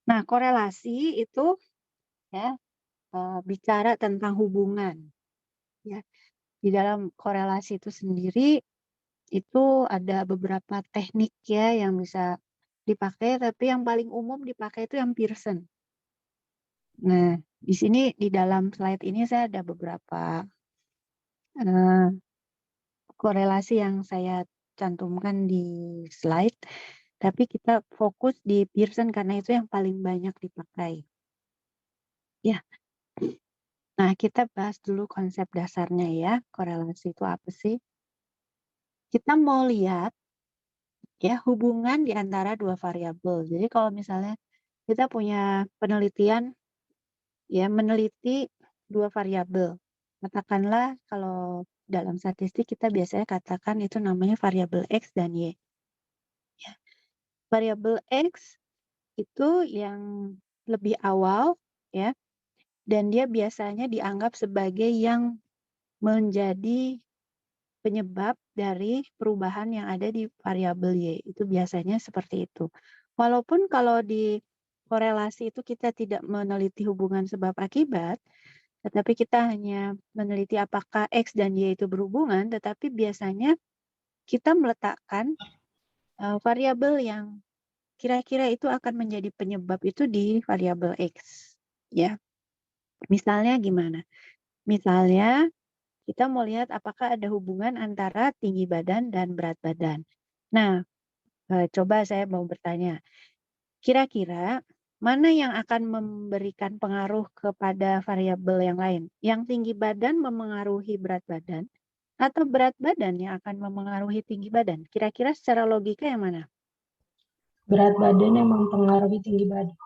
Nah, korelasi itu ya, bicara tentang hubungan ya. Di dalam korelasi itu sendiri, itu ada beberapa teknik ya yang bisa dipakai, tapi yang paling umum dipakai itu yang Pearson. Nah, di sini di dalam slide ini saya ada beberapa eh, korelasi yang saya cantumkan di slide, tapi kita fokus di Pearson karena itu yang paling banyak dipakai. Ya, nah kita bahas dulu konsep dasarnya ya, korelasi itu apa sih? Kita mau lihat ya hubungan di antara dua variabel. Jadi kalau misalnya kita punya penelitian ya meneliti dua variabel. Katakanlah kalau dalam statistik kita biasanya katakan itu namanya variabel X dan Y. Ya. Variabel X itu yang lebih awal ya, dan dia biasanya dianggap sebagai yang menjadi penyebab dari perubahan yang ada di variabel Y. Itu biasanya seperti itu. Walaupun kalau di korelasi itu kita tidak meneliti hubungan sebab akibat, tetapi kita hanya meneliti apakah X dan Y itu berhubungan, tetapi biasanya kita meletakkan variabel yang kira-kira itu akan menjadi penyebab itu di variabel X. Ya, misalnya gimana? Misalnya kita mau lihat apakah ada hubungan antara tinggi badan dan berat badan. Nah, coba saya mau bertanya, kira-kira mana yang akan memberikan pengaruh kepada variabel yang lain? Yang tinggi badan memengaruhi berat badan atau berat badan yang akan memengaruhi tinggi badan? Kira-kira secara logika yang mana? Berat badan yang mempengaruhi tinggi badan.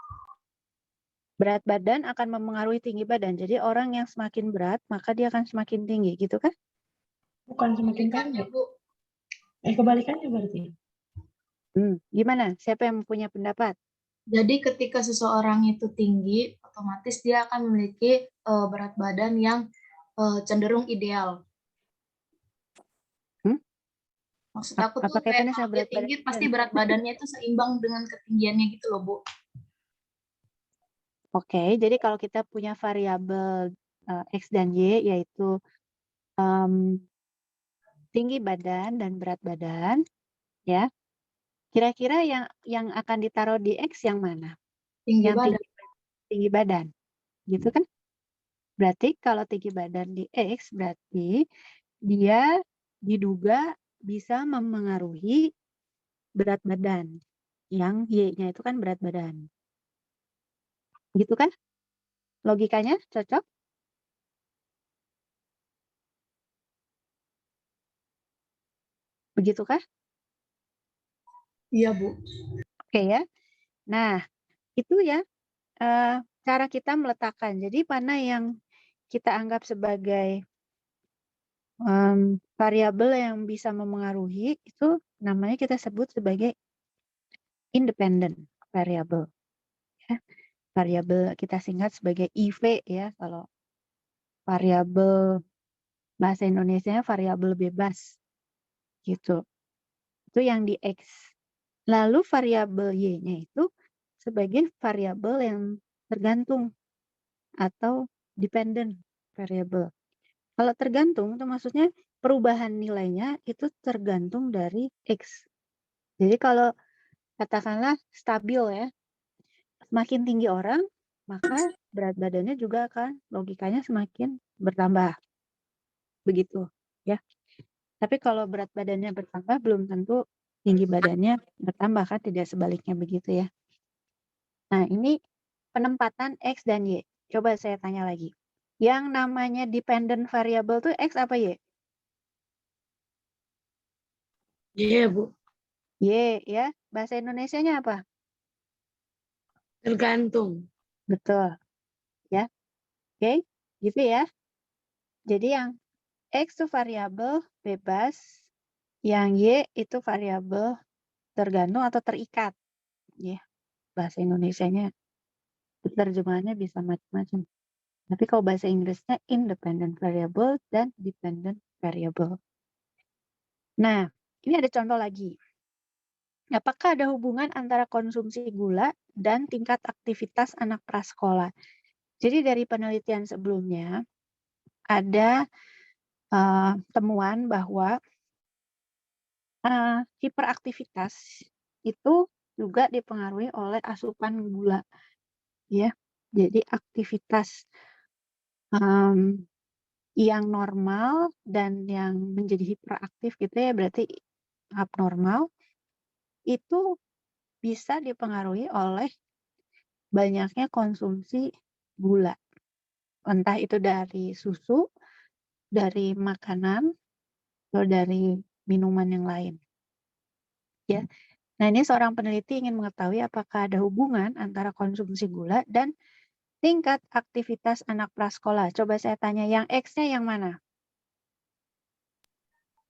Berat badan akan memengaruhi tinggi badan. Jadi orang yang semakin berat, maka dia akan semakin tinggi, gitu kan? Bukan semakin Kebalikannya, pendek. Bu. Kebalikannya berarti. Gimana? Siapa yang punya pendapat? Jadi ketika seseorang itu tinggi, otomatis dia akan memiliki berat badan yang cenderung ideal. Hmm? Maksud aku tuh Apa kayak kaitannya kalau sama dia berat badan? tinggi, pasti berat badannya itu seimbang dengan ketinggiannya gitu loh, Bu. Oke, jadi kalau kita punya variabel X dan Y, yaitu em, tinggi badan dan berat badan, ya, kira-kira yang akan ditaruh di X yang mana? Tinggi Yang badan. tinggi badan, gitu kan? Berarti kalau tinggi badan di X, berarti dia diduga bisa memengaruhi berat badan. Yang Y-nya itu kan berat badan. Gitu kan? Logikanya cocok? Begitukah? Iya, Bu. Oke ya. Nah, itu ya cara kita meletakkan. Jadi mana yang kita anggap sebagai variabel yang bisa memengaruhi itu namanya kita sebut sebagai independent variable. Ya. Variabel kita singkat sebagai IV ya, kalau variabel bahasa Indonesianya variabel bebas gitu. Itu yang di X. Lalu variabel Y-nya itu sebagai variabel yang tergantung atau dependent variable. Kalau tergantung itu maksudnya perubahan nilainya itu tergantung dari X. Jadi kalau katakanlah stabil ya, semakin tinggi orang, maka berat badannya juga akan logikanya semakin bertambah. Begitu ya. Tapi kalau berat badannya bertambah belum tentu tinggi badannya bertambah kan, tidak sebaliknya begitu ya. Nah, ini penempatan X dan Y. Coba saya tanya lagi. Yang namanya dependent variable tuh X apa Y? Iya, Bu. Y ya. Bahasa Indonesianya apa? Tergantung. Betul. Ya. Oke. Gitu ya. Jadi yang X itu variabel bebas, yang Y itu variabel tergantung atau terikat. Ya. Bahasa Indonesianya terjemahannya bisa macam-macam. Tapi kalau bahasa Inggrisnya independent variable dan dependent variable. Nah, ini ada contoh lagi. Apakah ada hubungan antara konsumsi gula dan tingkat aktivitas anak prasekolah? Jadi dari penelitian sebelumnya ada temuan bahwa hiperaktivitas itu juga dipengaruhi oleh asupan gula, ya. Jadi aktivitas yang normal dan yang menjadi hiperaktif gitu ya, berarti abnormal, itu bisa dipengaruhi oleh banyaknya konsumsi gula. Entah itu dari susu, dari makanan, atau dari minuman yang lain. Ya. Nah, ini seorang peneliti ingin mengetahui apakah ada hubungan antara konsumsi gula dan tingkat aktivitas anak prasekolah. Coba saya tanya, yang X-nya yang mana?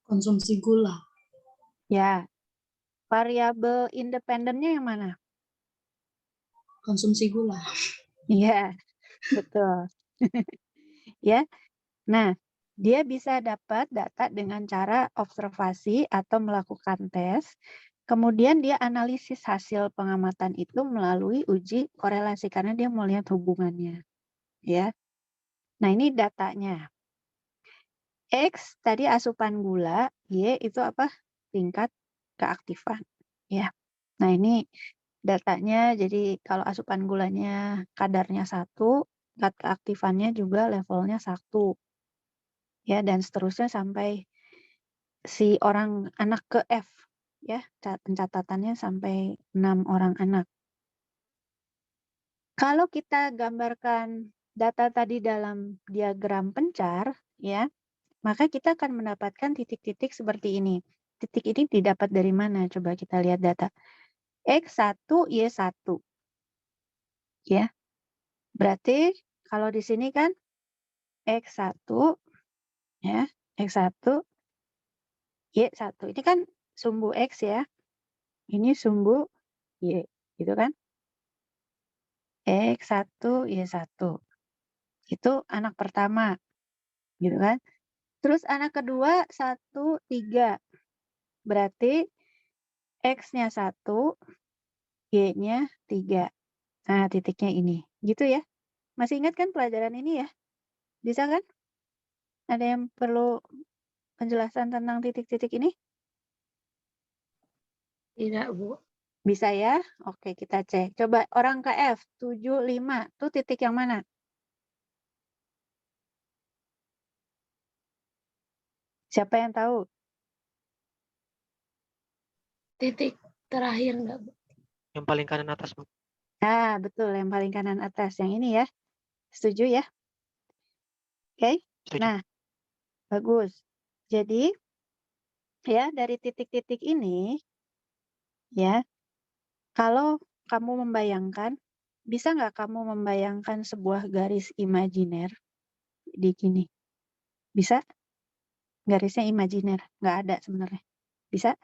Konsumsi gula. Ya. Variabel independennya yang mana? Konsumsi gula. Iya, betul. Ya. Nah, dia bisa dapat data dengan cara observasi atau melakukan tes. Kemudian dia analisis hasil pengamatan itu melalui uji korelasi karena dia mau lihat hubungannya. Ya. Nah, ini datanya. X tadi asupan gula, Y itu apa? Tingkat keaktifan. Ya. Nah, ini datanya. Jadi kalau asupan gulanya kadarnya 1, tingkat keaktifannya juga levelnya 1. Ya, dan seterusnya sampai si orang anak ke F. Ya, pencatatannya sampai 6 orang anak. Kalau kita gambarkan data tadi dalam diagram pencar, ya, maka kita akan mendapatkan titik-titik seperti ini. Titik ini didapat dari mana? Coba kita lihat data. X1, Y1. Ya. Berarti kalau di sini kan X1, ya, X1, Y1. Ini kan sumbu X ya. Ini sumbu Y, gitu kan? X1, Y1. Itu anak pertama, gitu kan? Terus anak kedua 1, 3. Berarti X-nya 1, Y-nya 3. Nah, titiknya ini. Gitu ya. Masih ingat kan pelajaran ini ya? Bisa kan? Ada yang perlu penjelasan tentang titik-titik ini? Tidak, Bu. Bisa ya? Oke, kita cek. Coba orang KF 75, tuh titik yang mana? Siapa yang tahu? Titik terakhir enggak, Bu? Yang paling kanan atas, Bu. Nah, betul. Yang paling kanan atas. Yang ini ya. Setuju ya? Oke. Setuju. Nah, bagus. Jadi, ya dari titik-titik ini, ya, kalau kamu membayangkan, bisa nggak kamu membayangkan sebuah garis imajiner di gini? Bisa? Garisnya imajiner, nggak ada sebenarnya. Bisa?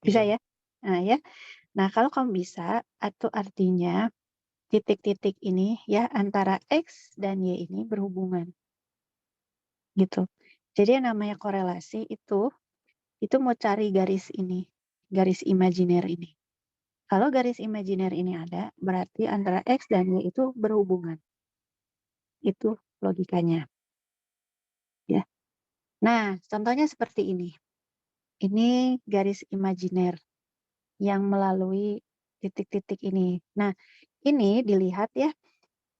Bisa Bisa. ya? Nah ya. Nah kalau kamu bisa, itu artinya titik-titik ini ya antara X dan Y ini berhubungan. Gitu. Jadi yang namanya korelasi itu mau cari garis ini, garis imajiner ini. Kalau garis imajiner ini ada, berarti antara X dan Y itu berhubungan. Itu logikanya. Ya. Nah, contohnya seperti ini. Ini garis imajiner yang melalui titik-titik ini. Nah, ini dilihat ya,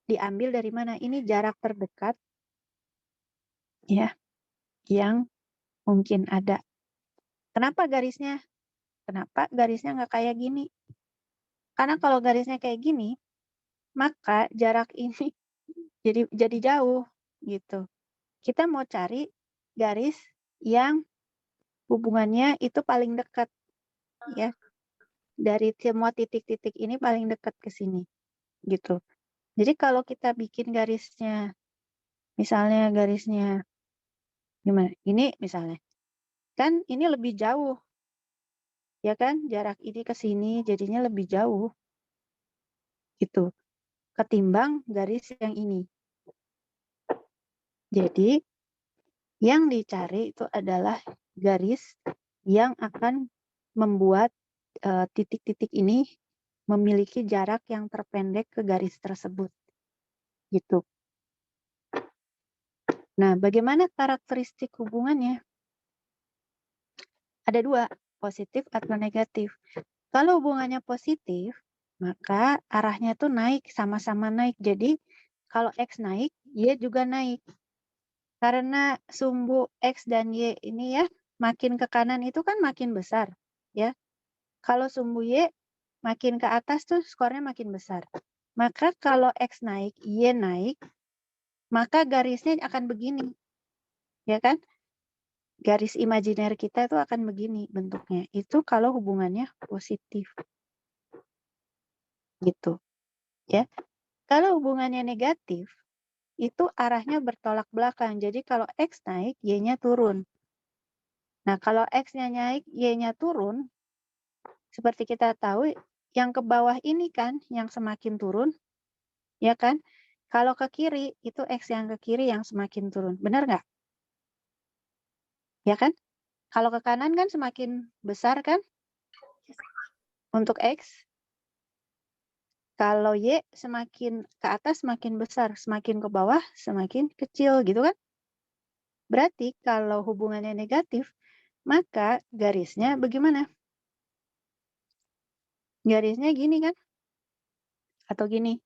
diambil dari mana? Ini jarak terdekat ya, yang mungkin ada. Kenapa garisnya? Kenapa garisnya nggak kayak gini? Karena kalau garisnya kayak gini, maka jarak ini jadi jauh gitu. Kita mau cari garis yang hubungannya itu paling dekat ya. Dari semua titik-titik ini paling dekat ke sini gitu. Jadi kalau kita bikin garisnya, misalnya garisnya gimana? Ini misalnya, kan ini lebih jauh, ya kan? Jarak ini ke sini jadinya lebih jauh gitu. Ketimbang garis yang ini. Jadi yang dicari itu adalah garis yang akan membuat titik-titik ini memiliki jarak yang terpendek ke garis tersebut. Gitu. Nah, bagaimana karakteristik hubungannya? Ada dua, positif atau negatif. Kalau hubungannya positif, maka arahnya tuh naik, sama-sama naik. Jadi, kalau X naik, Y juga naik. Karena sumbu X dan Y ini ya, makin ke kanan itu kan makin besar. Ya, kalau sumbu Y makin ke atas tuh skornya makin besar. Maka kalau X naik, Y naik, maka garisnya akan begini. Ya kan? Garis imajiner kita itu akan begini bentuknya. Itu kalau hubungannya positif. Gitu. Ya. Kalau hubungannya negatif, itu arahnya bertolak belakang. Jadi kalau X naik, Y-nya turun. Nah, kalau X-nya naik, Y-nya turun, seperti kita tahu, yang ke bawah ini kan yang semakin turun, ya kan? Kalau ke kiri, itu X yang ke kiri yang semakin turun. Benar nggak? Ya kan? Kalau ke kanan kan semakin besar kan untuk X. Kalau Y semakin ke atas semakin besar, semakin ke bawah semakin kecil gitu kan? Berarti kalau hubungannya negatif, maka garisnya bagaimana? Garisnya gini kan? Atau gini?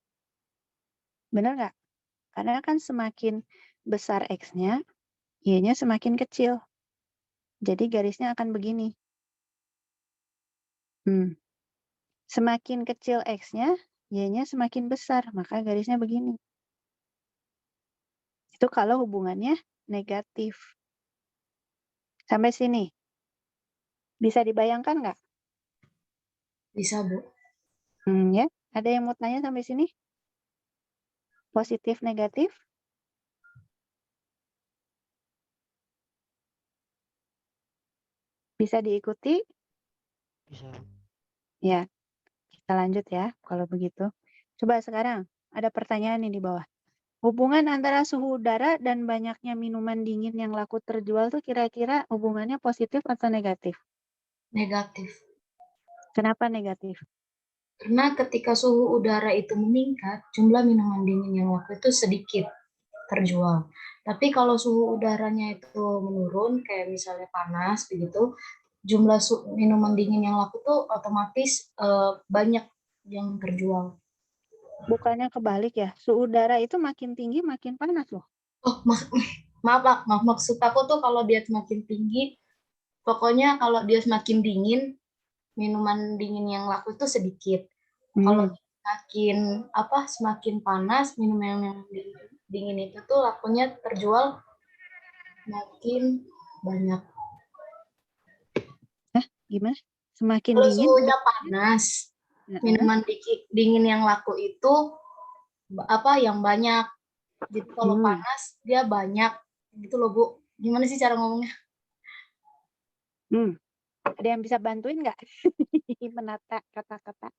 Benar nggak? Karena kan semakin besar X-nya, Y-nya semakin kecil. Jadi garisnya akan begini. Semakin kecil X-nya, Y-nya semakin besar. Maka garisnya begini. Itu kalau hubungannya negatif. Sampai sini. Bisa dibayangkan nggak? Bisa, Bu. Ya. Ada yang mau tanya sampai sini? Positif, negatif? Bisa diikuti? Bisa. Ya, kita lanjut ya kalau begitu. Coba sekarang, ada pertanyaan nih di bawah. Hubungan antara suhu udara dan banyaknya minuman dingin yang laku terjual tuh kira-kira hubungannya positif atau negatif? Negatif. Kenapa negatif? Karena ketika suhu udara itu meningkat, jumlah minuman dingin yang laku itu sedikit terjual. Tapi kalau suhu udaranya itu menurun, kayak misalnya panas begitu, jumlah minuman dingin yang laku tuh otomatis banyak yang terjual. Bukannya kebalik ya? Suhu udara itu makin tinggi makin panas loh. Oh, maaf, Pak. Maksud aku tuh kalau dia semakin tinggi, pokoknya kalau dia semakin dingin, minuman dingin yang laku itu sedikit. Kalau semakin panas, minuman yang dingin itu tuh lakunya terjual makin banyak. Gimana? Semakin Kalau dingin? suhunya panas, minuman dingin yang laku itu yang banyak. Jadi kalau panas dia banyak gitu loh, Bu. Gimana sih cara ngomongnya? Ada yang bisa bantuin nggak? Menata kata-kata.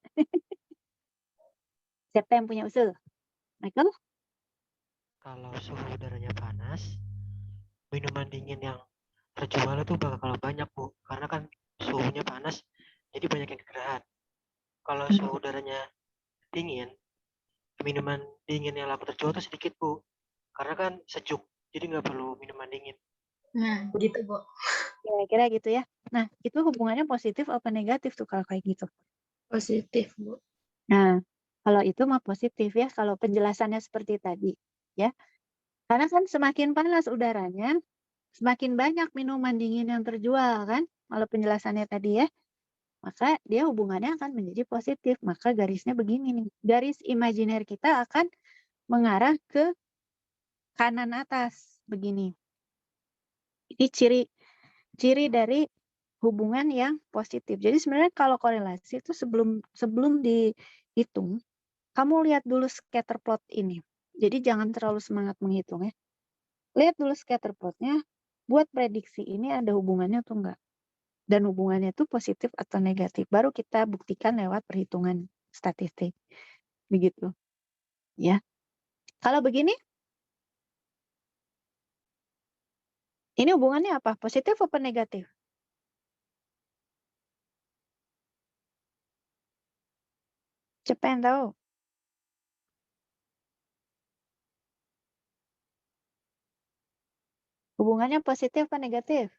Siapa yang punya usul? Michael? Kalau suhu udaranya panas, minuman dingin yang terjual itu bakal banyak, Bu. Karena kan suhunya panas, jadi banyak yang kegerahan. Kalau suhu udaranya dingin, minuman dingin yang laku terjual itu sedikit, Bu. Karena kan sejuk, jadi nggak perlu minuman dingin. Nah, gitu, Bu. Kira-kira gitu ya. Nah, itu hubungannya positif apa negatif tuh kalau kayak gitu? Positif, Bu. Nah, kalau itu mah positif ya, kalau penjelasannya seperti tadi. Ya, karena kan semakin panas udaranya, semakin banyak minuman dingin yang terjual kan? Kalau penjelasannya tadi ya, maka dia hubungannya akan menjadi positif. Maka garisnya begini nih. Garis imajiner kita akan mengarah ke kanan atas begini. Ini ciri dari hubungan yang positif. Jadi sebenarnya kalau korelasi itu sebelum dihitung, kamu lihat dulu scatter plot ini. Jadi jangan terlalu semangat menghitung ya. Lihat dulu scatter plotnya, buat prediksi ini ada hubungannya atau enggak. Dan hubungannya itu positif atau negatif. Baru kita buktikan lewat perhitungan statistik. Begitu. Ya. Kalau begini, ini hubungannya apa? Positif atau negatif? Siapa yang tahu? Hubungannya positif apa negatif?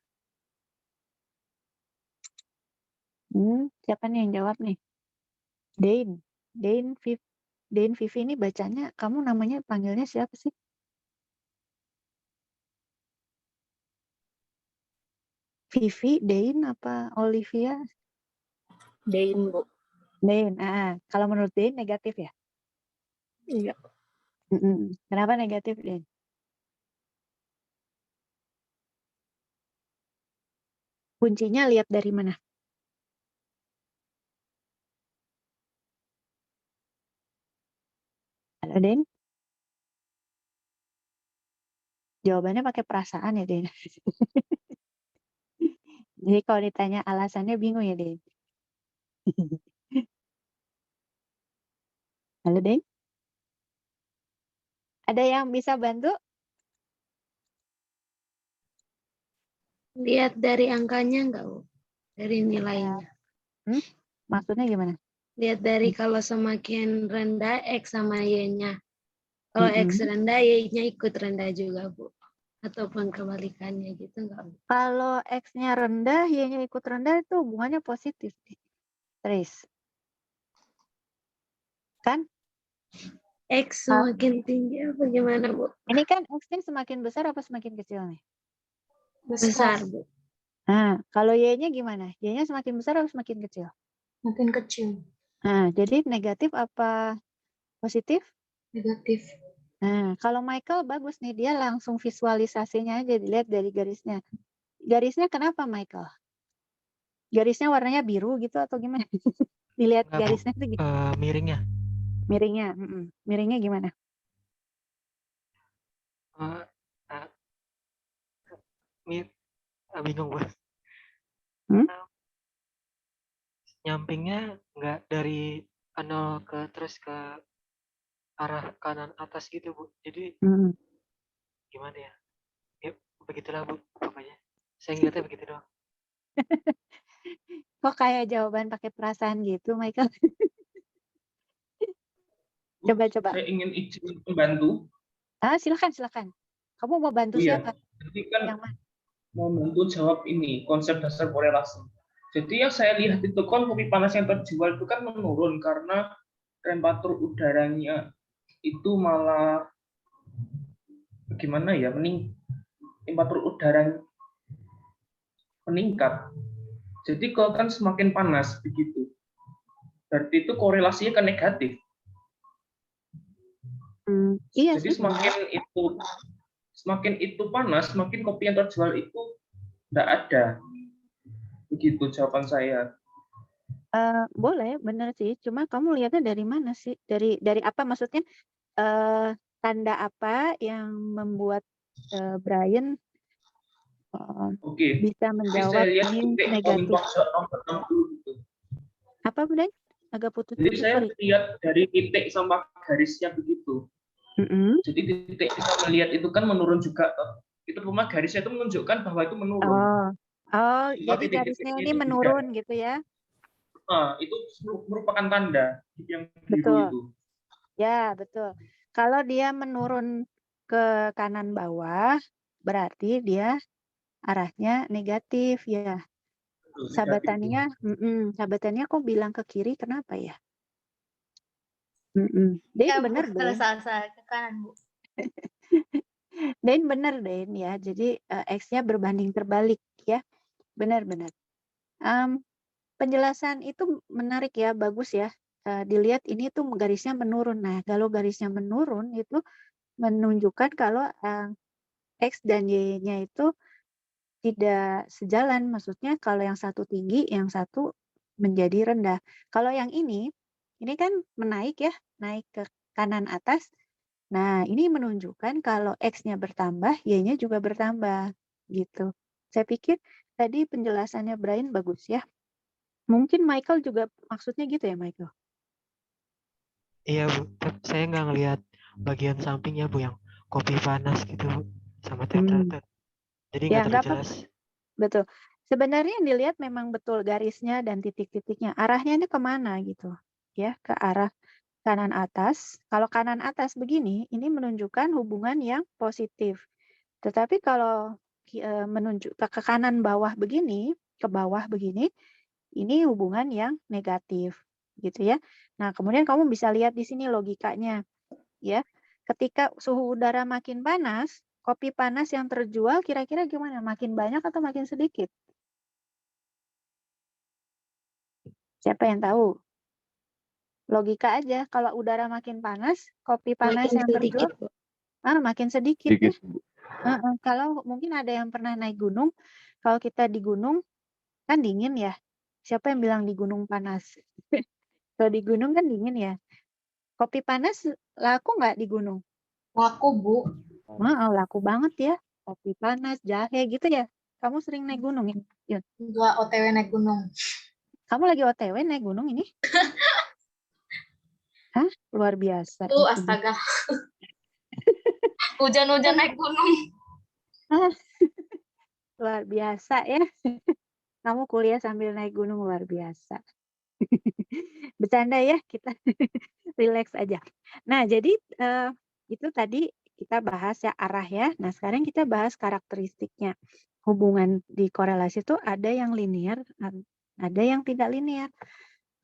Siapa nih yang jawab nih? Dain. Dain Vivi ini bacanya, kamu namanya panggilnya siapa sih? Vivi, Dain apa Olivia? Dain, Bu. Dain. Kalau menurut Dain negatif ya? Iya. Kenapa negatif, Dain? Kuncinya lihat dari mana? Halo, Dain? Jawabannya pakai perasaan ya, Dain? Jadi kalau ditanya alasannya bingung ya, Dain? Halo, Dain? Ada yang bisa bantu? Lihat dari angkanya enggak, Bu? Dari nilainya. Maksudnya gimana? Lihat dari kalau semakin rendah X sama Y-nya. Kalau X rendah, Y-nya ikut rendah juga, Bu. Ataupun kebalikannya gitu enggak, Bu? Kalau X-nya rendah, Y-nya ikut rendah itu hubungannya positif. Tris. Kan? X semakin tinggi apa gimana, Bu? Ini kan X-nya semakin besar apa semakin kecil nih? Besar, Bu. Nah, kalau Y-nya gimana? Y-nya semakin besar atau semakin kecil? Makin kecil. Nah, jadi negatif apa positif? Negatif. Nah, kalau Michael bagus nih, dia langsung visualisasinya aja dilihat dari garisnya. Garisnya kenapa Michael? Garisnya warnanya biru gitu atau gimana? Dilihat Enggak, Bu. garisnya tuh Miringnya. miringnya. Miringnya gimana? Bingung, Bu. Nyampingnya nggak dari 0 terus ke arah kanan atas gitu, Bu. Jadi gimana ya? Ya begitulah, Bu, pokoknya. Saya ngeliatnya begitu doang. Kok kayak jawaban pakai perasaan gitu, Michael? Coba. Saya ingin izin membantu. Silakan. Kamu mau bantu Iya. siapa? Jadi kan Yang mana? mau bantu jawab ini konsep dasar korelasi. Jadi yang saya lihat itu kan kopi panas yang terjual itu kan menurun karena temperatur udaranya itu malah bagaimana ya, temperatur udara meningkat. Jadi kalau kan semakin panas begitu, berarti itu korelasinya ke negatif. Iya Jadi sih. semakin itu panas, semakin kopi yang terjual itu tidak ada. Begitu jawaban saya. Boleh, benar sih. Cuma kamu lihatnya dari mana sih? Dari apa maksudnya? Tanda apa yang membuat Brian bisa menjawab saya lihat ini titik negatif? nomor 60 gitu. Apa, Brian? Agak putus. Jadi saya lihat dari titik sampai garisnya begitu. Jadi titik bisa melihat itu kan menurun juga. Itu rumah garisnya itu menunjukkan bahwa itu menurun. Jadi garisnya ini menurun gitu ya? Itu merupakan tanda yang biru Betul. itu. Ya, betul. Kalau dia menurun ke kanan bawah, berarti dia arahnya negatif ya. Sahabatannya kok bilang ke kiri, kenapa ya? Ya, benar deh. salah ke kanan, Bu. Dan benar Den ya. Jadi X-nya berbanding terbalik ya. Benar-benar. Penjelasan itu menarik ya, bagus ya. Dilihat ini tuh garisnya menurun. Nah, kalau garisnya menurun itu menunjukkan kalau X dan Y-nya itu tidak sejalan. Maksudnya kalau yang satu tinggi, yang satu menjadi rendah. Kalau yang ini kan menaik ya, naik ke kanan atas. Nah, ini menunjukkan kalau X-nya bertambah, Y-nya juga bertambah. Gitu. Saya pikir tadi penjelasannya Brian bagus ya. Mungkin Michael juga maksudnya gitu ya, Michael? Iya, Bu. Saya nggak ngelihat bagian sampingnya, Bu, yang kopi panas gitu, Bu, sama temperatur. Jadi nggak terlalu jelas. Betul. Sebenarnya yang dilihat memang betul garisnya dan titik-titiknya. Arahnya ini kemana gitu. ya ke arah kanan atas. Kalau kanan atas begini, ini menunjukkan hubungan yang positif. Tetapi kalau menunjuk ke kanan bawah begini, ke bawah begini, ini hubungan yang negatif, gitu ya. Nah, kemudian kamu bisa lihat di sini logikanya, ya. Ketika suhu udara makin panas, kopi panas yang terjual kira-kira gimana? Makin banyak atau makin sedikit? Siapa yang tahu? Logika aja, kalau udara makin panas, kopi panas Makin yang terjual sedikit, Bu. makin sedikit ya. Sedikit, Bu. Kalau mungkin ada yang pernah naik gunung, kalau kita di gunung kan dingin ya. Siapa yang bilang di gunung panas? Kalau di gunung kan dingin ya. Kopi panas laku nggak di gunung? Laku, Bu. Laku banget ya. Kopi panas, jahe gitu ya. Kamu sering naik gunung ya? Enggak OTW naik gunung. Kamu lagi OTW naik gunung ini? Hah? Luar biasa. Tuh, astaga. Hujan-hujan naik gunung. Hah? Luar biasa ya. Kamu kuliah sambil naik gunung, luar biasa. Bercanda ya, kita relax aja. Nah, jadi itu tadi kita bahas ya arah ya. Nah, sekarang kita bahas karakteristiknya. Hubungan di korelasi itu ada yang linear, ada yang tidak linear.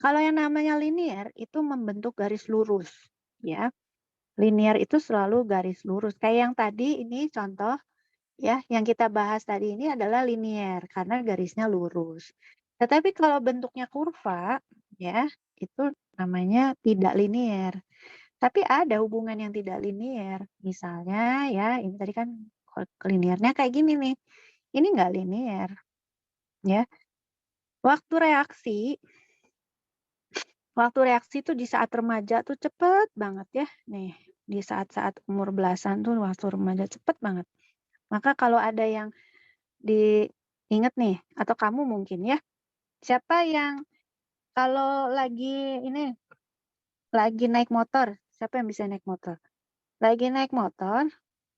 Kalau yang namanya linear itu membentuk garis lurus, ya. Linear itu selalu garis lurus. Kayak yang tadi ini contoh ya, yang kita bahas tadi ini adalah linear karena garisnya lurus. Tetapi kalau bentuknya kurva, ya, itu namanya tidak linear. Tapi ada hubungan yang tidak linear. Misalnya ya, ini tadi kan linearnya kayak gini nih. Ini nggak linear. Ya. Waktu reaksi tuh di saat remaja tuh cepet banget ya. Nih, di saat-saat umur belasan tuh waktu remaja cepet banget. Maka kalau ada yang diingat nih, atau kamu mungkin ya, siapa yang kalau lagi naik motor, siapa yang bisa naik motor? Lagi naik motor,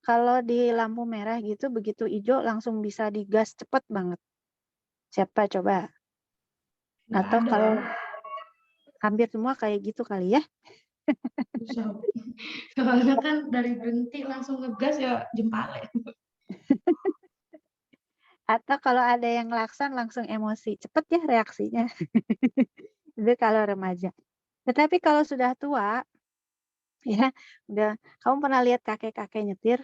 kalau di lampu merah gitu, begitu hijau langsung bisa digas cepet banget. Siapa coba? Nggak Atau ada. kalau hampir semua kayak gitu kali ya? Susah. Soalnya kan dari berhenti langsung ngegas ya jempale. Atau kalau ada yang lakson langsung emosi, cepet ya reaksinya. Itu kalau remaja. Tetapi kalau sudah tua, ya, kamu pernah lihat kakek-kakek nyetir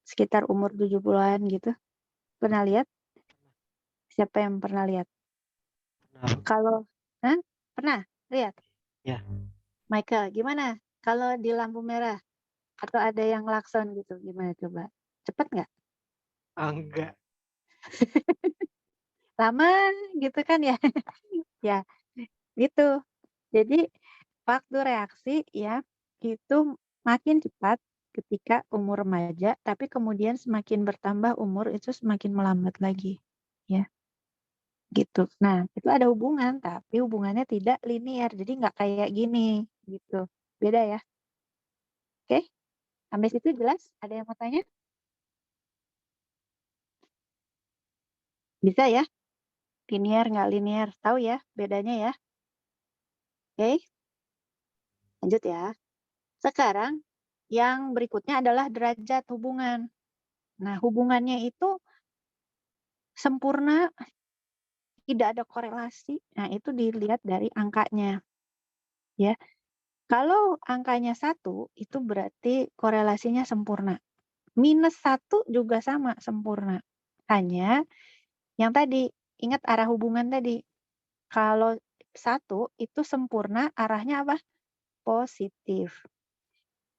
sekitar umur 70-an gitu? Pernah lihat? Siapa yang pernah lihat? Nah, Kalau pernah lihat? ya. Michael, gimana? Kalau di lampu merah atau ada yang klakson gitu, gimana coba? Cepet nggak? Enggak. Lama gitu kan ya? Ya, gitu. Jadi waktu reaksi ya itu makin cepat ketika umur remaja, tapi kemudian semakin bertambah umur itu semakin melambat lagi, ya. Gitu. Nah, itu ada hubungan, tapi hubungannya tidak linear, jadi nggak kayak gini, gitu. Beda ya. Oke? Sampai situ jelas? Ada yang mau tanya? Bisa ya? Linear nggak linear? Tahu ya bedanya ya? Oke? Lanjut ya. Sekarang yang berikutnya adalah derajat hubungan. Nah, hubungannya itu sempurna, tidak ada korelasi. Nah, itu dilihat dari angkanya. Ya. Kalau angkanya 1, itu berarti korelasinya sempurna. -1 juga sama, sempurna. Hanya yang tadi, ingat arah hubungan tadi. Kalau 1 itu sempurna, arahnya apa? Positif.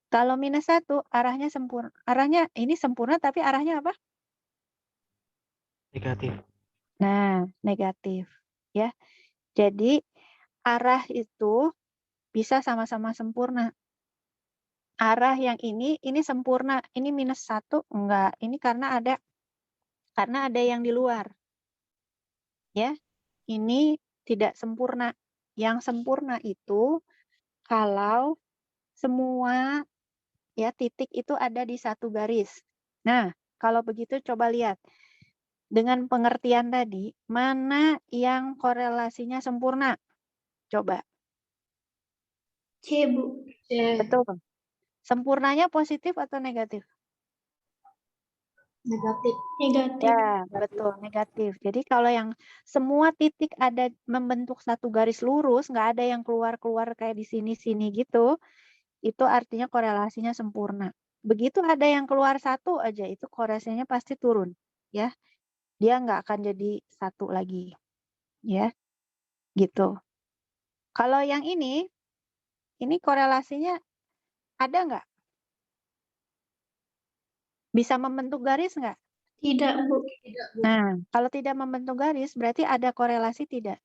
Kalau -1 arahnya sempurna. Arahnya ini sempurna tapi arahnya apa? Negatif. Nah, negatif. Ya. Jadi arah itu bisa sama-sama sempurna. Arah yang ini sempurna, ini -1 enggak. Ini karena ada yang di luar. Ya. Ini tidak sempurna. Yang sempurna itu kalau semua ya titik itu ada di satu garis. Nah, kalau begitu coba lihat. Dengan pengertian tadi, mana yang korelasinya sempurna? Coba. C, Bu. C. Betul. Sempurnanya positif atau negatif? Negatif. Negatif. Ya, betul, negatif. Jadi kalau yang semua titik ada membentuk satu garis lurus, nggak ada yang keluar-keluar kayak di sini-sini gitu, itu artinya korelasinya sempurna. Begitu ada yang keluar satu aja, itu korelasinya pasti turun, ya. Dia nggak akan jadi satu lagi, ya, gitu. Kalau yang ini korelasinya ada nggak? Bisa membentuk garis nggak? Tidak, Bu. Tidak, Bu. Nah, kalau tidak membentuk garis, berarti ada korelasi tidak?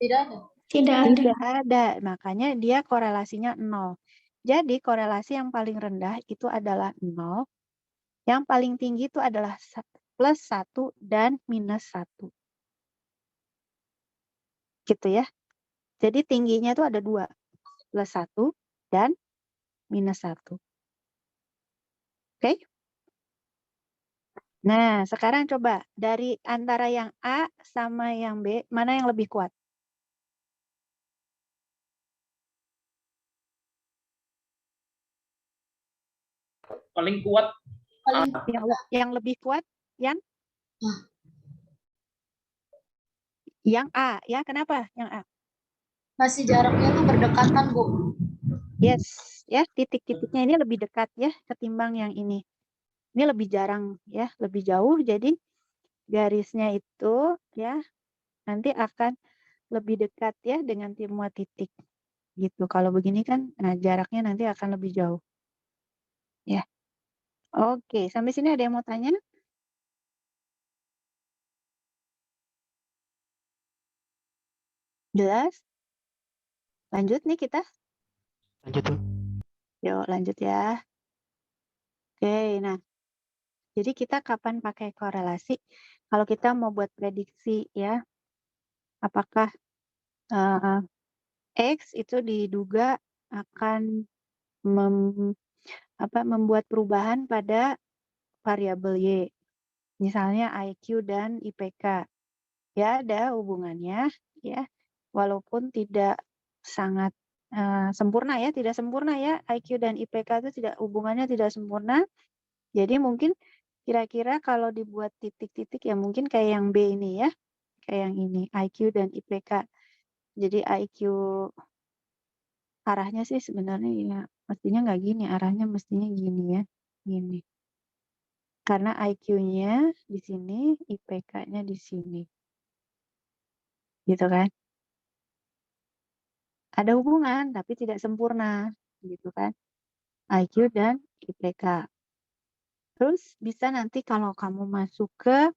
Tidak ada. Tidak ada. Tidak ada, makanya dia korelasinya 0. Jadi korelasi yang paling rendah itu adalah 0, yang paling tinggi itu adalah plus 1 dan minus 1. Gitu ya. Jadi tingginya itu ada 2, plus 1 dan minus 1. Oke? Nah, sekarang coba dari antara yang A sama yang B, mana yang lebih kuat? Paling kuat Paling Yang lebih kuat yang Ah. yang A, ya. Kenapa yang A? masih jaraknya tuh berdekatan, Bu. Yes, ya, titik-titiknya ini lebih dekat ya ketimbang yang ini. Ini lebih jarang ya, lebih jauh, jadi garisnya itu ya nanti akan lebih dekat ya dengan semua titik gitu. Kalau begini kan jaraknya nanti akan lebih jauh. Ya. Oke, sampai sini ada yang mau tanya? Jelas? Lanjut nih kita. Lanjut tuh. Yuk lanjut ya. Oke, nah. Jadi kita kapan pakai korelasi? Kalau kita mau buat prediksi ya, apakah X itu diduga akan membuat perubahan pada variabel Y. Misalnya IQ dan IPK. Ya, ada hubungannya ya. Walaupun tidak sangat sempurna ya, tidak sempurna ya. IQ dan IPK itu hubungannya tidak sempurna. Jadi mungkin kira-kira kalau dibuat titik-titik ya mungkin kayak yang B ini ya. Kayak yang ini, IQ dan IPK. Jadi IQ arahnya sih sebenarnya ya mestinya nggak gini, arahnya mestinya gini ya. Gini. Karena IQ-nya di sini, IPK-nya di sini. Gitu kan? Ada hubungan tapi tidak sempurna, gitu kan? IQ dan IPK. Terus bisa nanti kalau kamu masuk ke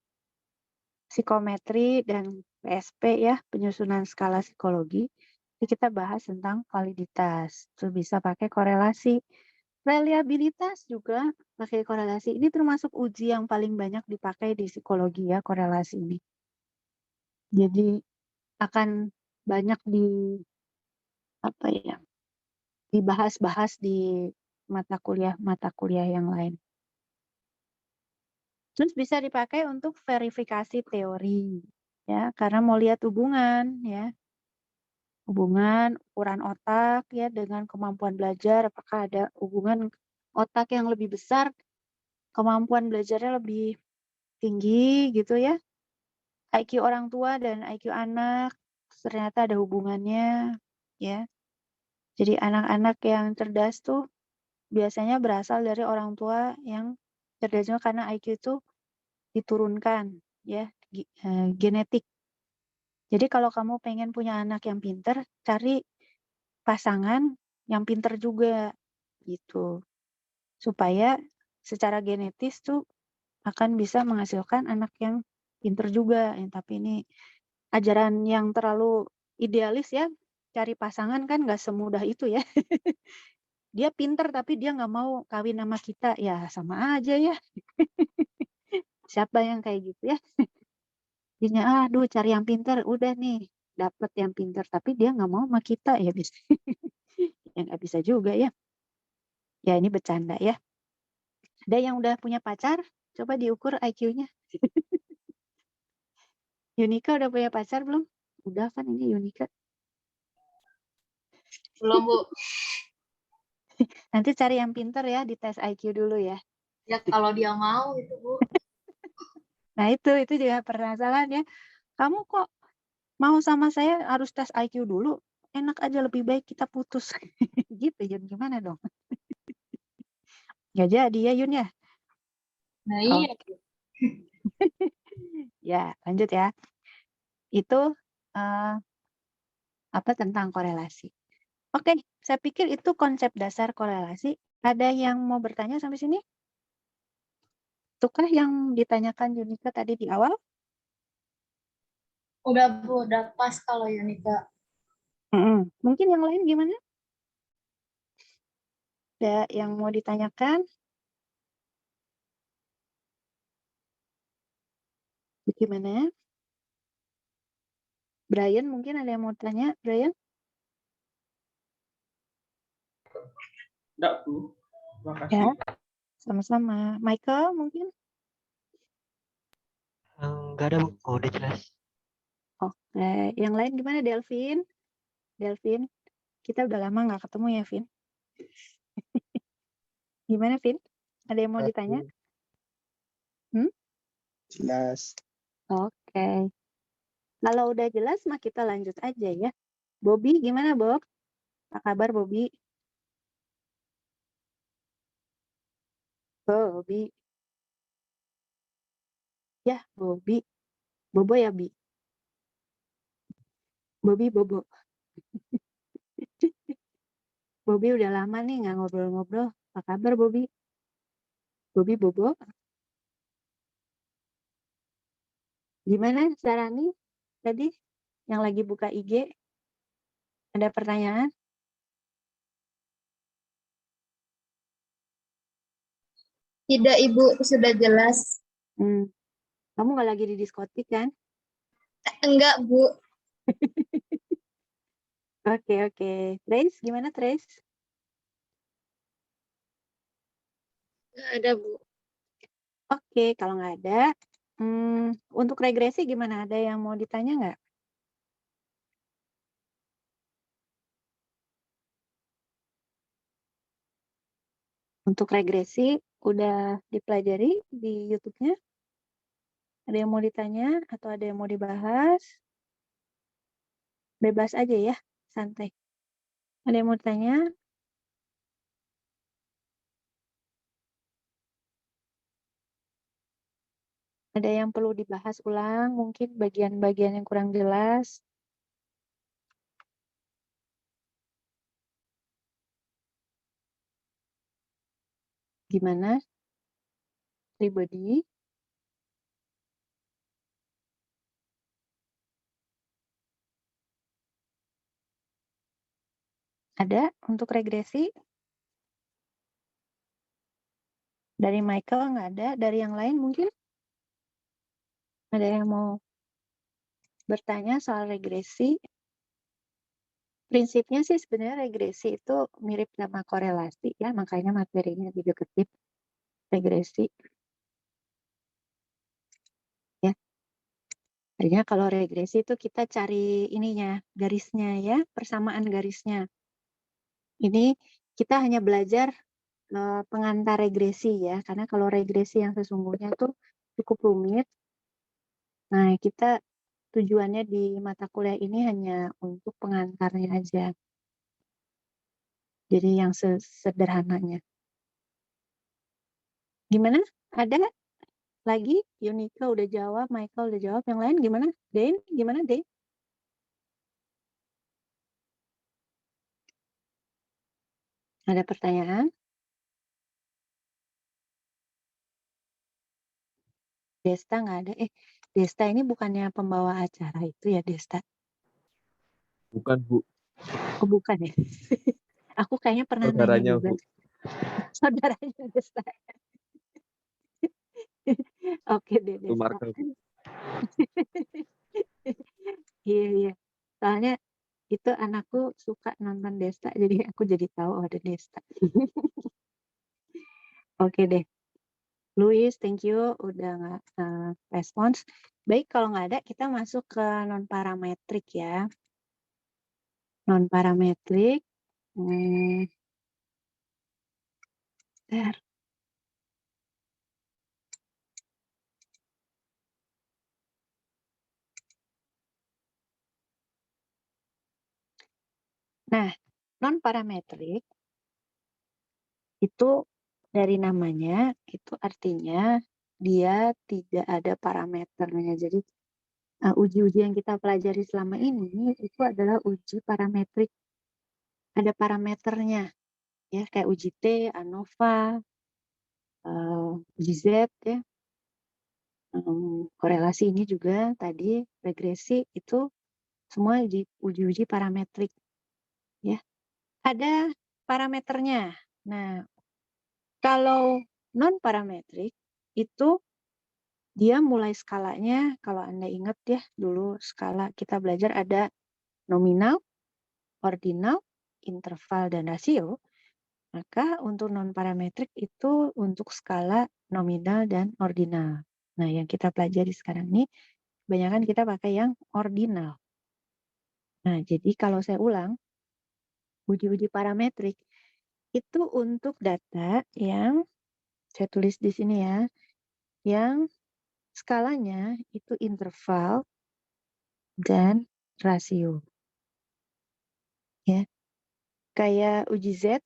psikometri dan PSP ya, penyusunan skala psikologi, kita bahas tentang validitas. Terus bisa pakai korelasi. Reliabilitas juga pakai korelasi. Ini termasuk uji yang paling banyak dipakai di psikologi ya, korelasi ini. Jadi akan banyak dibahas-bahas di mata kuliah yang lain. Terus bisa dipakai untuk verifikasi teori ya, karena mau lihat hubungan ya. Hubungan ukuran otak ya dengan kemampuan belajar, apakah ada hubungan otak yang lebih besar, kemampuan belajarnya lebih tinggi gitu ya. IQ orang tua dan IQ anak ternyata ada hubungannya ya. Jadi anak-anak yang cerdas tuh biasanya berasal dari orang tua yang cerdasnya karena IQ itu diturunkan ya, genetik. Jadi kalau kamu pengen punya anak yang pinter, cari pasangan yang pinter juga gitu. Supaya secara genetis tuh akan bisa menghasilkan anak yang pinter juga. Tapi ini ajaran yang terlalu idealis ya. Cari pasangan kan nggak semudah itu ya. Dia pinter tapi dia nggak mau kawin sama kita. Ya sama aja ya. Siapa yang kayak gitu ya? Jadinya aduh cari yang pinter. Udah nih dapet yang pinter. Tapi dia nggak mau sama kita ya bisa. Ya nggak bisa juga ya. Ya ini bercanda ya. Ada yang udah punya pacar? Coba diukur IQ-nya. Yunika udah punya pacar belum? Udah kan ini Yunika. Belum, Bu. Nanti cari yang pinter ya, di tes IQ dulu ya. Ya kalau dia mau itu, Bu. Nah itu juga permasalahan ya. Kamu kok mau sama saya harus tes IQ dulu? Enak aja, lebih baik kita putus. Gitu Yun, gimana dong? Gak jadi ya Yun ya? Nah, iya. Ya, lanjut ya. Itu apa tentang korelasi. Oke, saya pikir itu konsep dasar korelasi. Ada yang mau bertanya sampai sini? Itukah yang ditanyakan Yunika tadi di awal? Udah, Bu. Udah pas kalau Yunika. Mungkin yang lain gimana? Ada yang mau ditanyakan? Gimana? Brian, mungkin ada yang mau tanya? Brian? Enggak, Bu. Terima kasih. Ya, sama-sama. Michael mungkin? Enggak ada, Bu. Oh, udah jelas. Oke, yang lain gimana Delvin? Delvin, kita udah lama nggak ketemu ya, Vin? Gimana, Vin? Ada yang mau ditanya? Jelas. Oke. Kalau udah jelas, mah kita lanjut aja ya. Bobby, gimana, Bob? Apa kabar, Bobby? Bobby. Ya, Bobby. Bobo ya, Bi? Bobby, Bobo. Bobby udah lama nih nggak ngobrol-ngobrol. Apa kabar, Bobby? Bobby, Bobo. Gimana, Sarani? Tadi yang lagi buka IG, ada pertanyaan? Tidak, Ibu, sudah jelas. Kamu nggak lagi di diskotik kan? Enggak, Bu. Oke. Trace, gimana Trace? Nggak ada, Bu. Oke, kalau nggak ada, untuk regresi gimana? Ada yang mau ditanya nggak? Untuk regresi, udah dipelajari di YouTube-nya? Ada yang mau ditanya atau ada yang mau dibahas? Bebas aja ya, santai. Ada yang mau ditanya? Ada yang perlu dibahas ulang, mungkin bagian-bagian yang kurang jelas? Gimana? Pribadi? Ada untuk regresi? Dari Michael nggak ada, dari yang lain mungkin? Ada yang mau bertanya soal regresi? Prinsipnya sih sebenarnya regresi itu mirip sama korelasi ya, makanya materinya dideketin regresi. Ya. Artinya kalau regresi itu kita cari ininya, garisnya ya, persamaan garisnya. Ini kita hanya belajar pengantar regresi ya, karena kalau regresi yang sesungguhnya itu cukup rumit. Nah, kita tujuannya di mata kuliah ini hanya untuk pengantarnya aja. Jadi yang sederhananya. Gimana? Ada lagi? Yunika udah jawab, Michael udah jawab. Yang lain gimana? Dane, gimana Dane? Ada pertanyaan? Desta nggak ada. Desta ini bukannya pembawa acara itu ya, Desta? Bukan, Bu. Oh, bukan ya? Aku kayaknya pernah nanya Saudaranya, juga. Bu. Saudaranya Desta. Oke deh, Itu Desta. Markel, Bu. Iya. Soalnya itu anakku suka nonton Desta, jadi aku jadi tahu ada Desta. Oke deh. Louis, thank you udah nggak respons. Baik, kalau nggak ada, kita masuk ke non-parametrik ya. Non-parametrik, Hmm, bentar. Nah, non-parametrik itu dari namanya itu artinya dia tidak ada parameternya. Jadi uji-uji yang kita pelajari selama ini itu adalah uji parametrik. Ada parameternya ya, kayak uji T, ANOVA, uji Z ya. Korelasi ini juga tadi regresi itu semua uji-uji parametrik ya. Ada parameternya. Nah, kalau non parametrik itu dia mulai skalanya, kalau Anda ingat ya dulu skala kita belajar ada nominal, ordinal, interval, dan rasio. Maka untuk non parametrik itu untuk skala nominal dan ordinal. Nah, yang kita pelajari sekarang ini kebanyakan kita pakai yang ordinal. Nah, jadi kalau saya ulang, uji-uji parametrik itu untuk data yang saya tulis di sini ya, yang skalanya itu interval dan rasio. Ya, kayak uji Z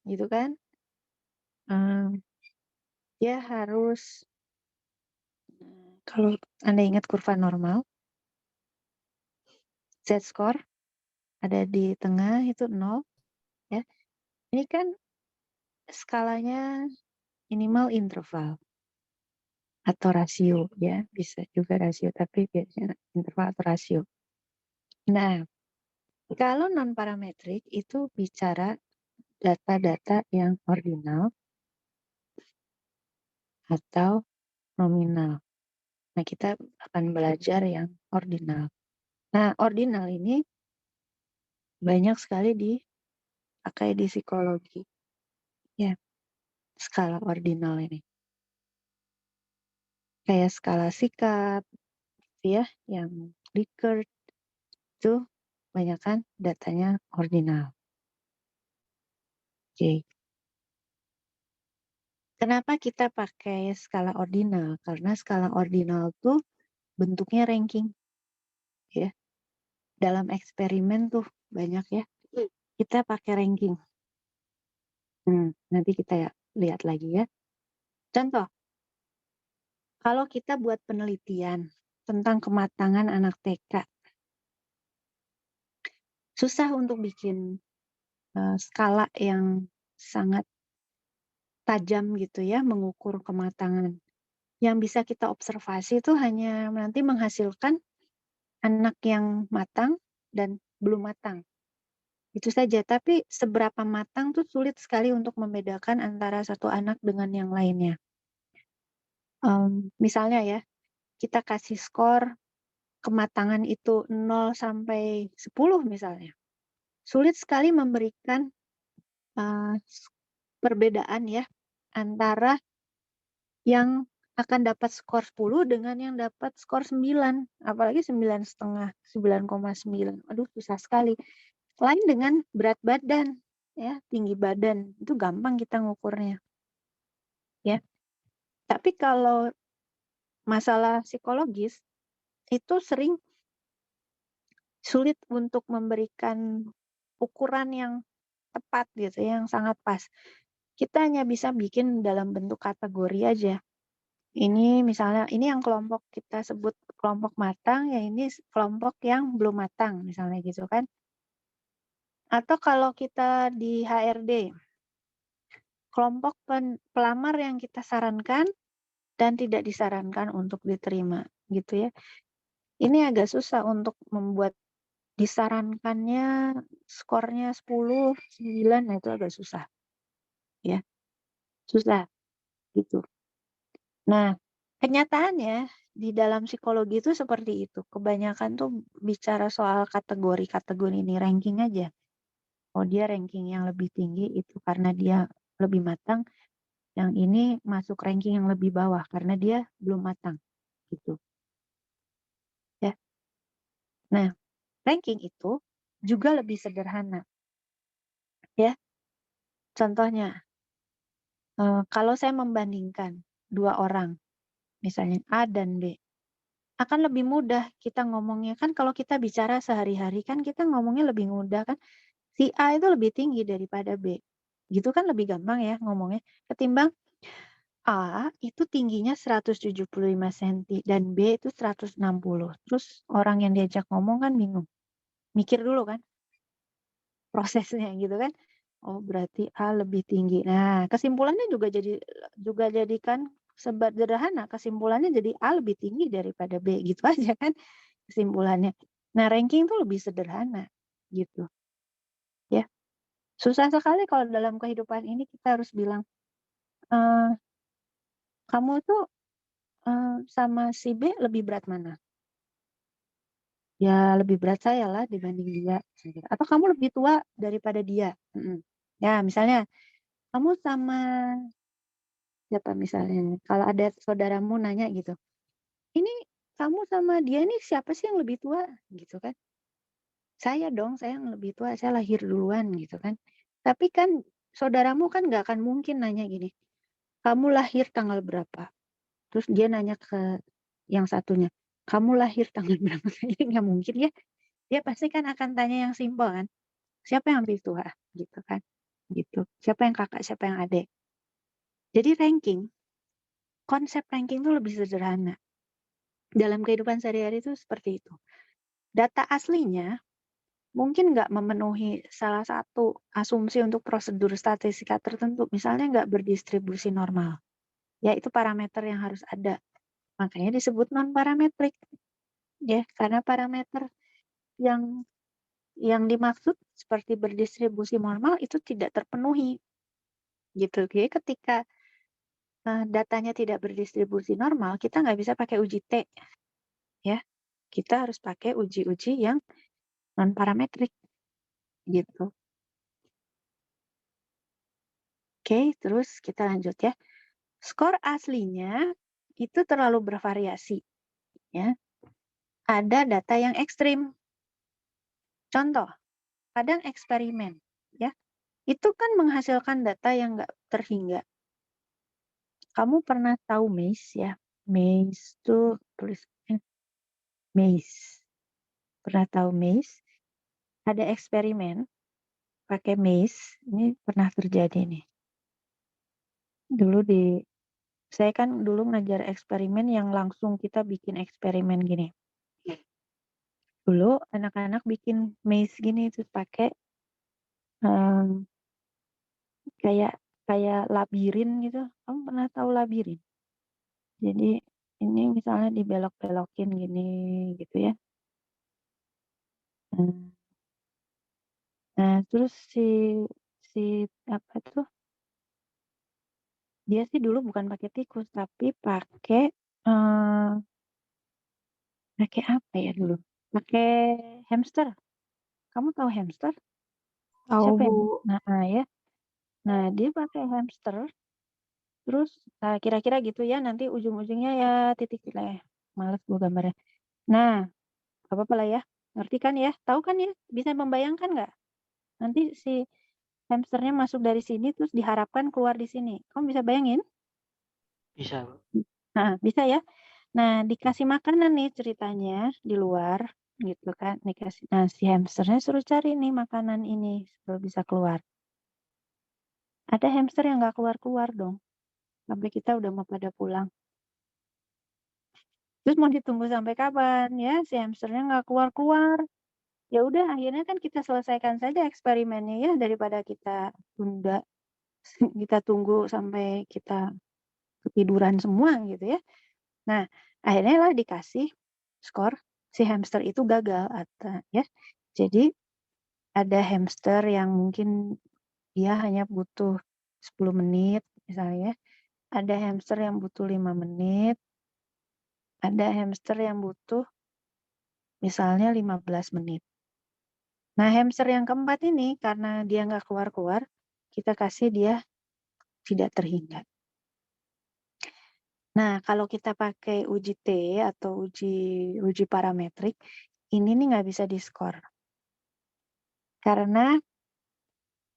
gitu kan, dia harus, kalau Anda ingat kurva normal, Z-score ada di tengah itu 0 ya. Ini kan skalanya minimal interval atau rasio ya, bisa juga rasio tapi biasanya interval atau rasio. Nah, kalau non parametrik itu bicara data-data yang ordinal atau nominal. Nah, kita akan belajar yang ordinal. Nah, ordinal ini banyak sekali dipakai di psikologi. Ya, skala ordinal ini. Kayak skala sikap, ya, yang Likert, itu banyak kan datanya ordinal. Oke. Kenapa kita pakai skala ordinal? Karena skala ordinal tuh bentuknya ranking. Ya. Dalam eksperimen tuh banyak ya. Kita pakai ranking. Nanti kita lihat lagi ya. Contoh, kalau kita buat penelitian tentang kematangan anak TK, susah untuk bikin skala yang sangat tajam gitu ya, mengukur kematangan. Yang bisa kita observasi itu hanya nanti menghasilkan anak yang matang dan belum matang. Itu saja, tapi seberapa matang tuh sulit sekali untuk membedakan antara satu anak dengan yang lainnya. Misalnya ya, kita kasih skor kematangan itu 0 sampai 10 misalnya. Sulit sekali memberikan perbedaan ya antara yang akan dapat skor 10 dengan yang dapat skor 9, apalagi 9,5, 9,9. Aduh, susah sekali. Lain dengan berat badan, ya, tinggi badan, itu gampang kita ngukurnya. Ya. Tapi kalau masalah psikologis itu sering sulit untuk memberikan ukuran yang tepat gitu, yang sangat pas. Kita hanya bisa bikin dalam bentuk kategori aja. Ini misalnya, ini yang kelompok kita sebut kelompok matang, ya ini kelompok yang belum matang, misalnya gitu kan. Atau kalau kita di HRD, kelompok pelamar yang kita sarankan dan tidak disarankan untuk diterima, gitu ya. Ini agak susah untuk membuat disarankannya skornya 10, 9, nah itu agak susah. Ya, susah, gitu. Nah, kenyataannya di dalam psikologi itu seperti itu. Kebanyakan tuh bicara soal kategori-kategori ini, ranking aja. Oh, dia ranking yang lebih tinggi itu karena dia lebih matang. Yang ini masuk ranking yang lebih bawah karena dia belum matang. Gitu. Ya. Nah, ranking itu juga lebih sederhana. Ya, contohnya, kalau saya membandingkan 2 orang, misalnya A dan B, akan lebih mudah kita ngomongnya kan kalau kita bicara sehari-hari kan kita ngomongnya lebih mudah kan. Si A itu lebih tinggi daripada B. Gitu kan lebih gampang ya ngomongnya. Ketimbang A itu tingginya 175 cm dan B itu 160. Terus orang yang diajak ngomong kan bingung. Mikir dulu kan prosesnya gitu kan. Oh, berarti A lebih tinggi. Nah, kesimpulannya juga jadikan sederhana. Kesimpulannya jadi A lebih tinggi daripada B gitu aja kan kesimpulannya. Nah, ranking itu lebih sederhana gitu. Ya. Susah sekali kalau dalam kehidupan ini kita harus bilang kamu tuh sama si B lebih berat mana? Ya lebih berat saya lah dibanding dia. Atau kamu lebih tua daripada dia. Ya misalnya kamu sama siapa misalnya? Kalau ada saudaramu nanya gitu, ini kamu sama dia ini siapa sih yang lebih tua? Gitu kan? Saya dong, saya yang lebih tua, saya lahir duluan gitu kan. Tapi kan saudaramu kan nggak akan mungkin nanya gini, kamu lahir tanggal berapa? Terus dia nanya ke yang satunya, kamu lahir tanggal berapa? Kayaknya nggak mungkin ya. Dia pasti kan akan tanya yang simpel kan. Siapa yang lebih tua? Gitu kan. Gitu. Siapa yang kakak, siapa yang adik. Jadi konsep ranking itu lebih sederhana. Dalam kehidupan sehari-hari itu seperti itu. Data aslinya mungkin nggak memenuhi salah satu asumsi untuk prosedur statistika tertentu. Misalnya nggak berdistribusi normal. Ya itu parameter yang harus ada. Makanya disebut non-parametrik. Ya, karena parameter yang dimaksud seperti berdistribusi normal itu tidak terpenuhi. Gitu. Jadi ketika datanya tidak berdistribusi normal, kita nggak bisa pakai uji T. Ya, kita harus pakai uji-uji yang non-parametrik. Gitu. Oke, terus kita lanjut ya. Skor aslinya itu terlalu bervariasi. Ya. Ada data yang ekstrim. Contoh, kadang eksperimen. Ya, itu kan menghasilkan data yang nggak terhingga. Kamu pernah tahu maze ya? Maze tuh tulisnya maze. Pernah tahu maze? Ada eksperimen pakai maze. Ini pernah terjadi nih. Saya kan dulu ngajar eksperimen yang langsung kita bikin eksperimen gini. Dulu anak-anak bikin maze gini terus pakai kayak labirin gitu. Kamu pernah tahu labirin? Jadi ini misalnya dibelok-belokin gini gitu ya. Nah, terus si apa tuh? Dia sih dulu bukan pakai tikus tapi pakai apa ya dulu? Pakai hamster. Kamu tahu hamster? Tahu, Siapa yang? Bu. Nah, ya. Nah, dia pakai hamster. Terus kira-kira gitu ya. Nanti ujung-ujungnya ya titik lah. Males gue gambarnya. Nah, apa-apa lah ya. Ngerti kan ya? Tahu kan ya? Bisa membayangkan nggak? Nanti si hamsternya masuk dari sini terus diharapkan keluar di sini. Kamu bisa bayangin? Bisa, Bu. Nah, bisa ya. Nah, dikasih makanan nih ceritanya di luar gitu kan. Nah, si hamsternya suruh cari nih makanan ini supaya bisa keluar. Ada hamster yang nggak keluar-keluar dong. Sampai kita udah mau pada pulang. Terus mau ditunggu sampai kapan ya? Si hamsternya nggak keluar-keluar. Ya udah akhirnya kan kita selesaikan saja eksperimennya ya daripada kita tunda. Kita tunggu sampai kita ketiduran semua gitu ya. Nah, akhirnya lah dikasih skor si hamster itu gagal atau ya. Jadi ada hamster yang mungkin dia hanya butuh 10 menit misalnya. Ada hamster yang butuh 5 menit. Ada hamster yang butuh misalnya 15 menit. Nah, hamster yang keempat ini karena dia nggak keluar-keluar, kita kasih dia tidak terhingga. Nah, kalau kita pakai uji T atau uji parametrik, ini nih nggak bisa diskor. Karena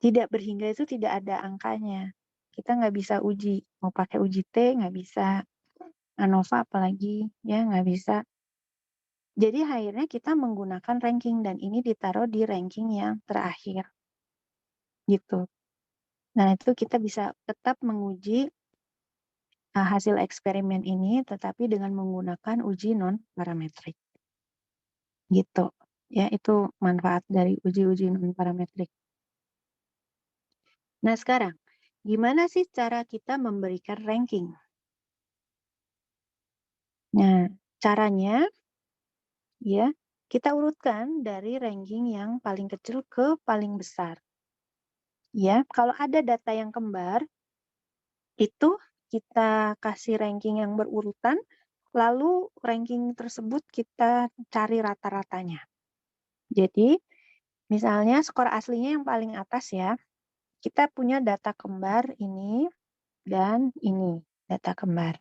Tidak berhingga itu tidak ada angkanya. Kita nggak bisa uji. Mau pakai uji T nggak bisa. ANOVA apalagi, ya nggak bisa. Jadi akhirnya kita menggunakan ranking dan ini ditaruh di ranking yang terakhir. Gitu. Nah, itu kita bisa tetap menguji hasil eksperimen ini tetapi dengan menggunakan uji non-parametrik. Gitu. Ya, itu manfaat dari uji-uji non-parametrik. Nah, sekarang gimana sih cara kita memberikan ranking? Nah, caranya ya, kita urutkan dari ranking yang paling kecil ke paling besar. Ya, kalau ada data yang kembar, itu kita kasih ranking yang berurutan, lalu ranking tersebut kita cari rata-ratanya. Jadi, misalnya skor aslinya yang paling atas ya, kita punya data kembar ini dan ini, data kembar.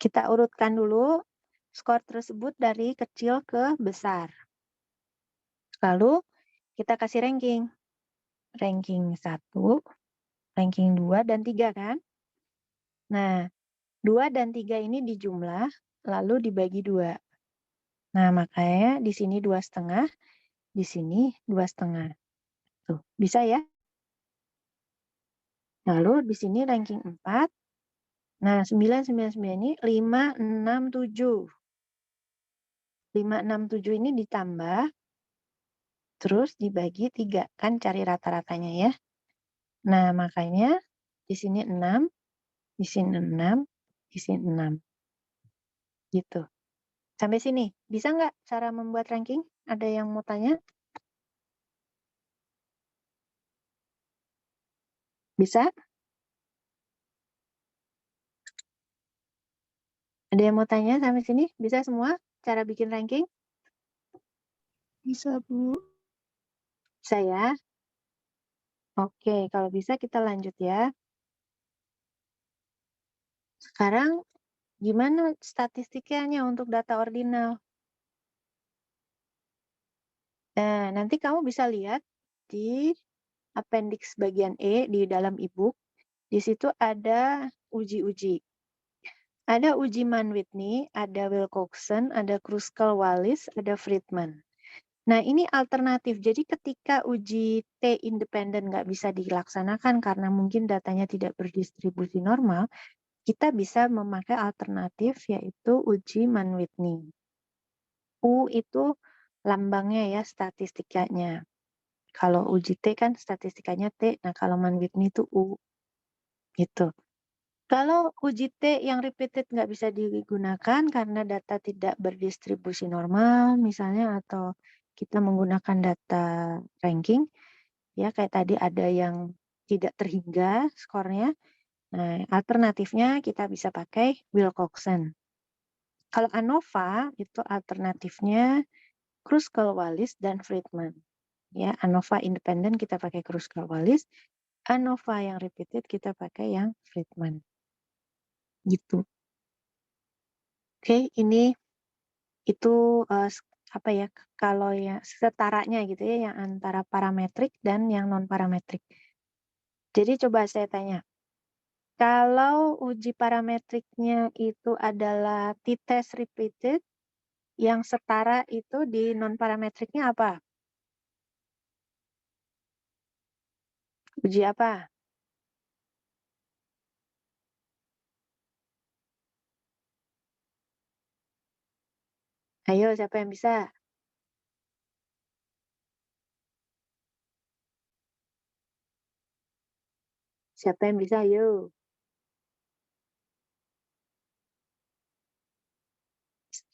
Kita urutkan dulu skor tersebut dari kecil ke besar. Lalu kita kasih ranking. Ranking 1, ranking 2, dan 3 kan? Nah, 2 dan 3 ini dijumlah, lalu dibagi 2. Nah, makanya di sini 2,5, di sini 2,5. Tuh, bisa ya? Lalu di sini ranking 4. Nah, 9, 9, 9 ini 5, 6, 7. 5, 6, 7 ini ditambah, terus dibagi 3. Kan cari rata-ratanya ya. Nah, makanya di sini 6, di sini 6, di sini 6. Gitu. Sampai sini. Bisa nggak cara membuat ranking? Ada yang mau tanya? Bisa? Ada yang mau tanya sampai sini? Bisa semua cara bikin ranking? Bisa, Bu. Bisa ya? Oke, kalau bisa kita lanjut ya. Sekarang gimana statistikanya untuk data ordinal? Nah, nanti kamu bisa lihat di appendix bagian E di dalam e-book. Di situ ada uji-uji. Ada uji Mann-Whitney, ada Wilcoxon, ada Kruskal-Wallis, ada Friedman. Nah, ini alternatif. Jadi ketika uji T independen nggak bisa dilaksanakan karena mungkin datanya tidak berdistribusi normal, kita bisa memakai alternatif yaitu uji Mann-Whitney. U itu lambangnya ya, statistikanya. Kalau uji T kan statistikanya T, nah kalau Mann-Whitney itu U. Gitu. Kalau uji T yang repeated nggak bisa digunakan karena data tidak berdistribusi normal misalnya atau kita menggunakan data ranking, ya kayak tadi ada yang tidak terhingga skornya. Nah, alternatifnya kita bisa pakai Wilcoxon. Kalau ANOVA itu alternatifnya Kruskal-Wallis dan Friedman. Ya, ANOVA independen kita pakai Kruskal-Wallis, ANOVA yang repeated kita pakai yang Friedman. Gitu. Oke, ini itu apa ya? Kalau ya setaranya gitu ya yang antara parametrik dan yang non parametrik. Jadi coba saya tanya, kalau uji parametriknya itu adalah t-test repeated, yang setara itu di non parametriknya apa? Uji apa? Ayo, siapa yang bisa? Siapa yang bisa? Ayo.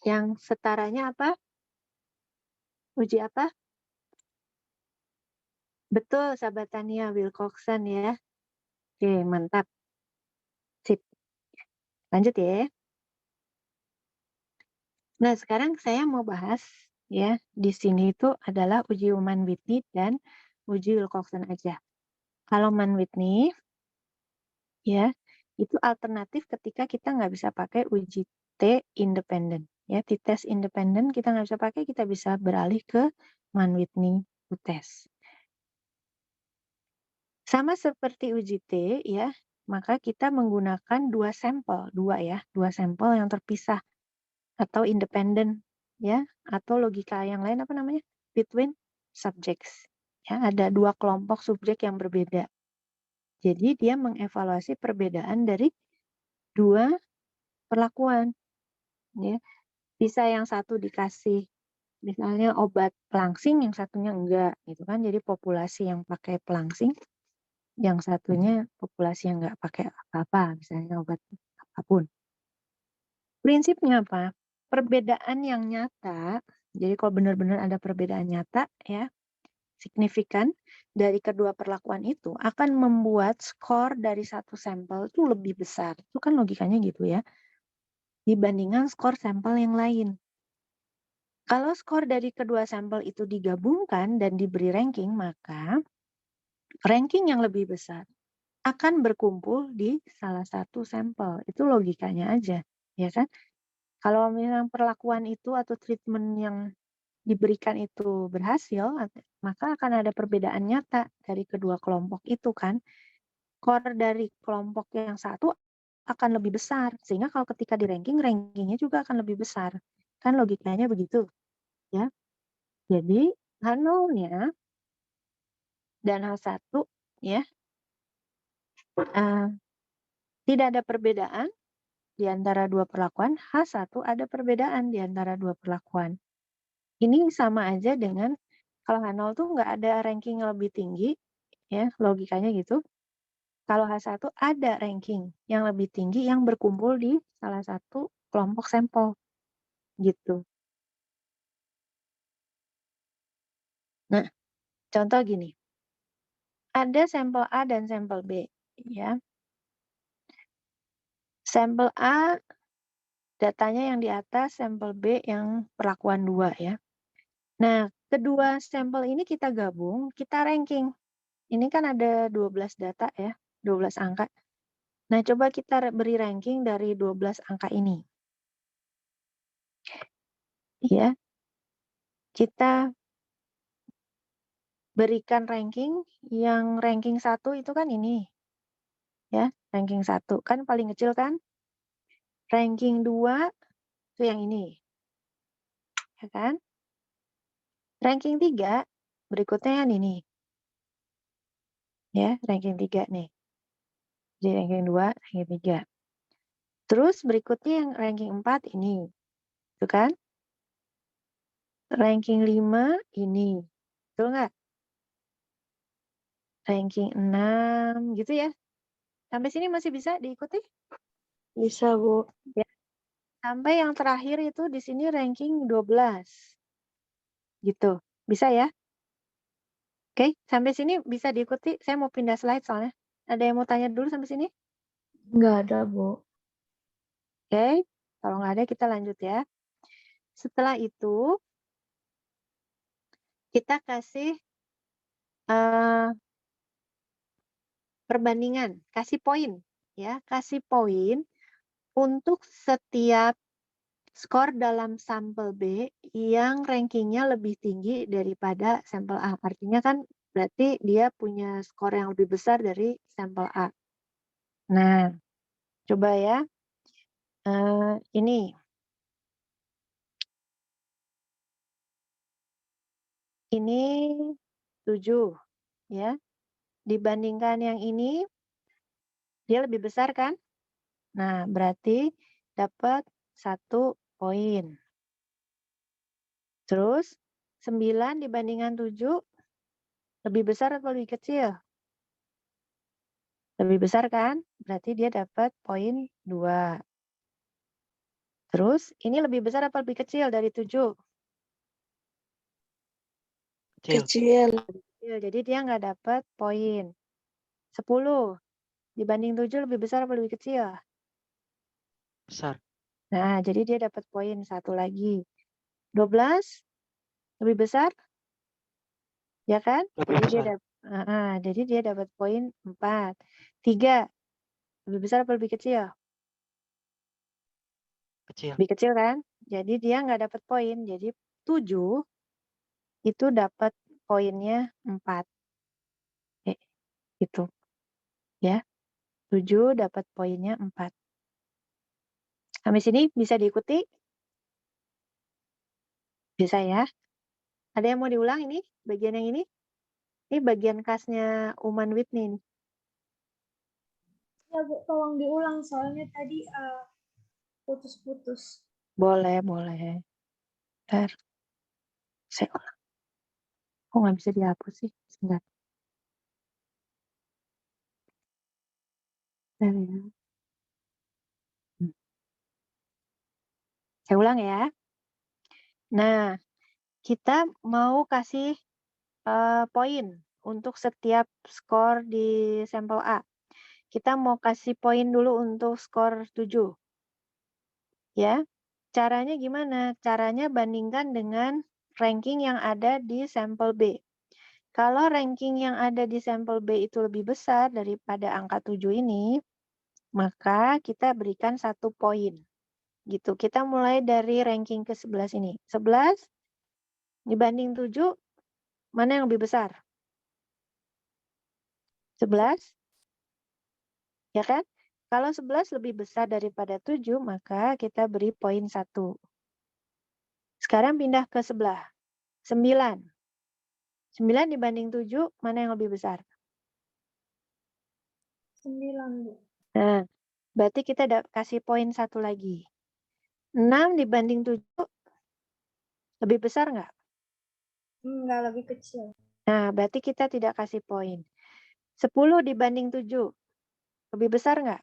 Yang setaranya apa? Uji apa? Betul, sahabat Tania, Wilcoxon ya. Oke, mantap. Sip. Lanjut ya. Nah, sekarang saya mau bahas ya, di sini itu adalah uji Mann-Whitney dan uji Wilcoxon aja. Kalau Mann-Whitney ya, itu alternatif ketika kita nggak bisa pakai uji T independen. Ya, t-test independen kita nggak bisa pakai, kita bisa beralih ke Mann-Whitney test. Sama seperti uji T ya, maka kita menggunakan dua sampel yang terpisah atau independen ya, atau logika yang lain apa namanya? Between subjects. Ya, ada dua kelompok subjek yang berbeda. Jadi dia mengevaluasi perbedaan dari dua perlakuan. Ya. Bisa yang satu dikasih misalnya obat pelangsing, yang satunya enggak, gitu kan. Jadi populasi yang pakai pelangsing, yang satunya populasi yang enggak pakai apa-apa, misalnya obat apapun. Prinsipnya apa? Perbedaan yang nyata, jadi kalau benar-benar ada perbedaan nyata ya, signifikan dari kedua perlakuan itu akan membuat skor dari satu sampel itu lebih besar. Itu kan logikanya gitu ya. Dibandingkan skor sampel yang lain. Kalau skor dari kedua sampel itu digabungkan dan diberi ranking, maka ranking yang lebih besar akan berkumpul di salah satu sampel. Itu logikanya aja, ya kan? Kalau memang perlakuan itu atau treatment yang diberikan itu berhasil, maka akan ada perbedaan nyata dari kedua kelompok itu kan. Skor dari kelompok yang satu akan lebih besar, sehingga kalau ketika di ranking, rankingnya juga akan lebih besar. Kan logikanya begitu, ya. Jadi H0-nya dan H1 ya, tidak ada perbedaan di antara dua perlakuan, H1 ada perbedaan di antara dua perlakuan. Ini sama aja dengan kalau H0 tuh nggak ada ranking yang lebih tinggi, ya logikanya gitu. Kalau H1 ada ranking yang lebih tinggi yang berkumpul di salah satu kelompok sampel, gitu. Nah, contoh gini, ada sampel A dan sampel B, ya. Sampel A datanya yang di atas, sampel B yang perlakuan 2 ya. Nah, kedua sampel ini kita gabung, kita ranking. Ini kan ada 12 data ya, 12 angka. Nah, coba kita beri ranking dari 12 angka ini. Ya. Kita berikan ranking, yang ranking 1 itu kan ini. Ya, ranking 1 kan paling kecil kan? Ranking 2 itu yang ini. Ya kan? Ranking 3 berikutnya yang ini. Ya, ranking 3 nih. Jadi ranking 2, ranking 3. Terus berikutnya yang ranking 4 ini. Itu kan? Ranking 5 ini. Betul nggak? Ranking 6 gitu ya. Sampai sini masih bisa diikuti? Bisa, Bu. Ya. Sampai yang terakhir itu di sini ranking 12. Gitu. Bisa ya? Oke, sampai sini bisa diikuti. Saya mau pindah slide soalnya. Ada yang mau tanya dulu sampai sini? Nggak ada, Bu. Oke, kalau nggak ada kita lanjut ya. Setelah itu, kita kasih perbandingan, kasih poin. Ya, kasih poin untuk setiap skor dalam sampel B yang rankingnya lebih tinggi daripada sampel A. Artinya kan berarti dia punya skor yang lebih besar dari sampel A. Nah, coba ya. Ini Ini 7 ya. Dibandingkan yang ini dia lebih besar kan? Nah, berarti dapat 1 poin. Terus 9 dibandingkan 7 lebih besar atau lebih kecil? Lebih besar kan? Berarti dia dapat poin 2. Terus ini lebih besar atau lebih kecil dari 7? Kecil. Kecil. Kecil, jadi dia nggak dapat poin. 10 dibanding 7 lebih besar atau lebih kecil? Besar. Nah, jadi dia dapat poin 1 lagi. 12 lebih besar? Ya kan? Lebih Jadi dia dapat poin 4. 3 lebih besar atau lebih kecil? kecil. Lebih kecil kan? Jadi dia nggak dapat poin. Jadi 7 itu dapat poinnya 4. Gitu. Ya. 7 dapat poinnya 4. Sampai sini bisa diikuti? Bisa ya. Ada yang mau diulang ini? Bagian yang ini? Ini bagian khasnya Uman Whitney nih. Ya, Bu, tolong diulang soalnya tadi putus-putus. Boleh, boleh. Ntar saya ulang. Kok nggak bisa dihapus sih? Sebentar. Bentar ya. Saya ulang ya. Nah, kita mau kasih poin untuk setiap skor di sampel A. Kita mau kasih poin dulu untuk skor 7. Ya. Caranya gimana? Caranya bandingkan dengan ranking yang ada di sampel B. Kalau ranking yang ada di sampel B itu lebih besar daripada angka 7 ini, maka kita berikan 1 poin. Gitu. Kita mulai dari ranking ke-11 ini. 11 dibanding 7, mana yang lebih besar? 11? Ya kan? Kalau 11 lebih besar daripada 7, maka kita beri poin 1. Sekarang pindah ke sebelah. 9. 9 dibanding 7, mana yang lebih besar? 9, Bu. Nah, berarti kita kasih poin 1 lagi. 6 dibanding 7, lebih besar nggak? Enggak, lebih kecil. Nah, berarti kita tidak kasih poin. 10 dibanding 7, lebih besar nggak?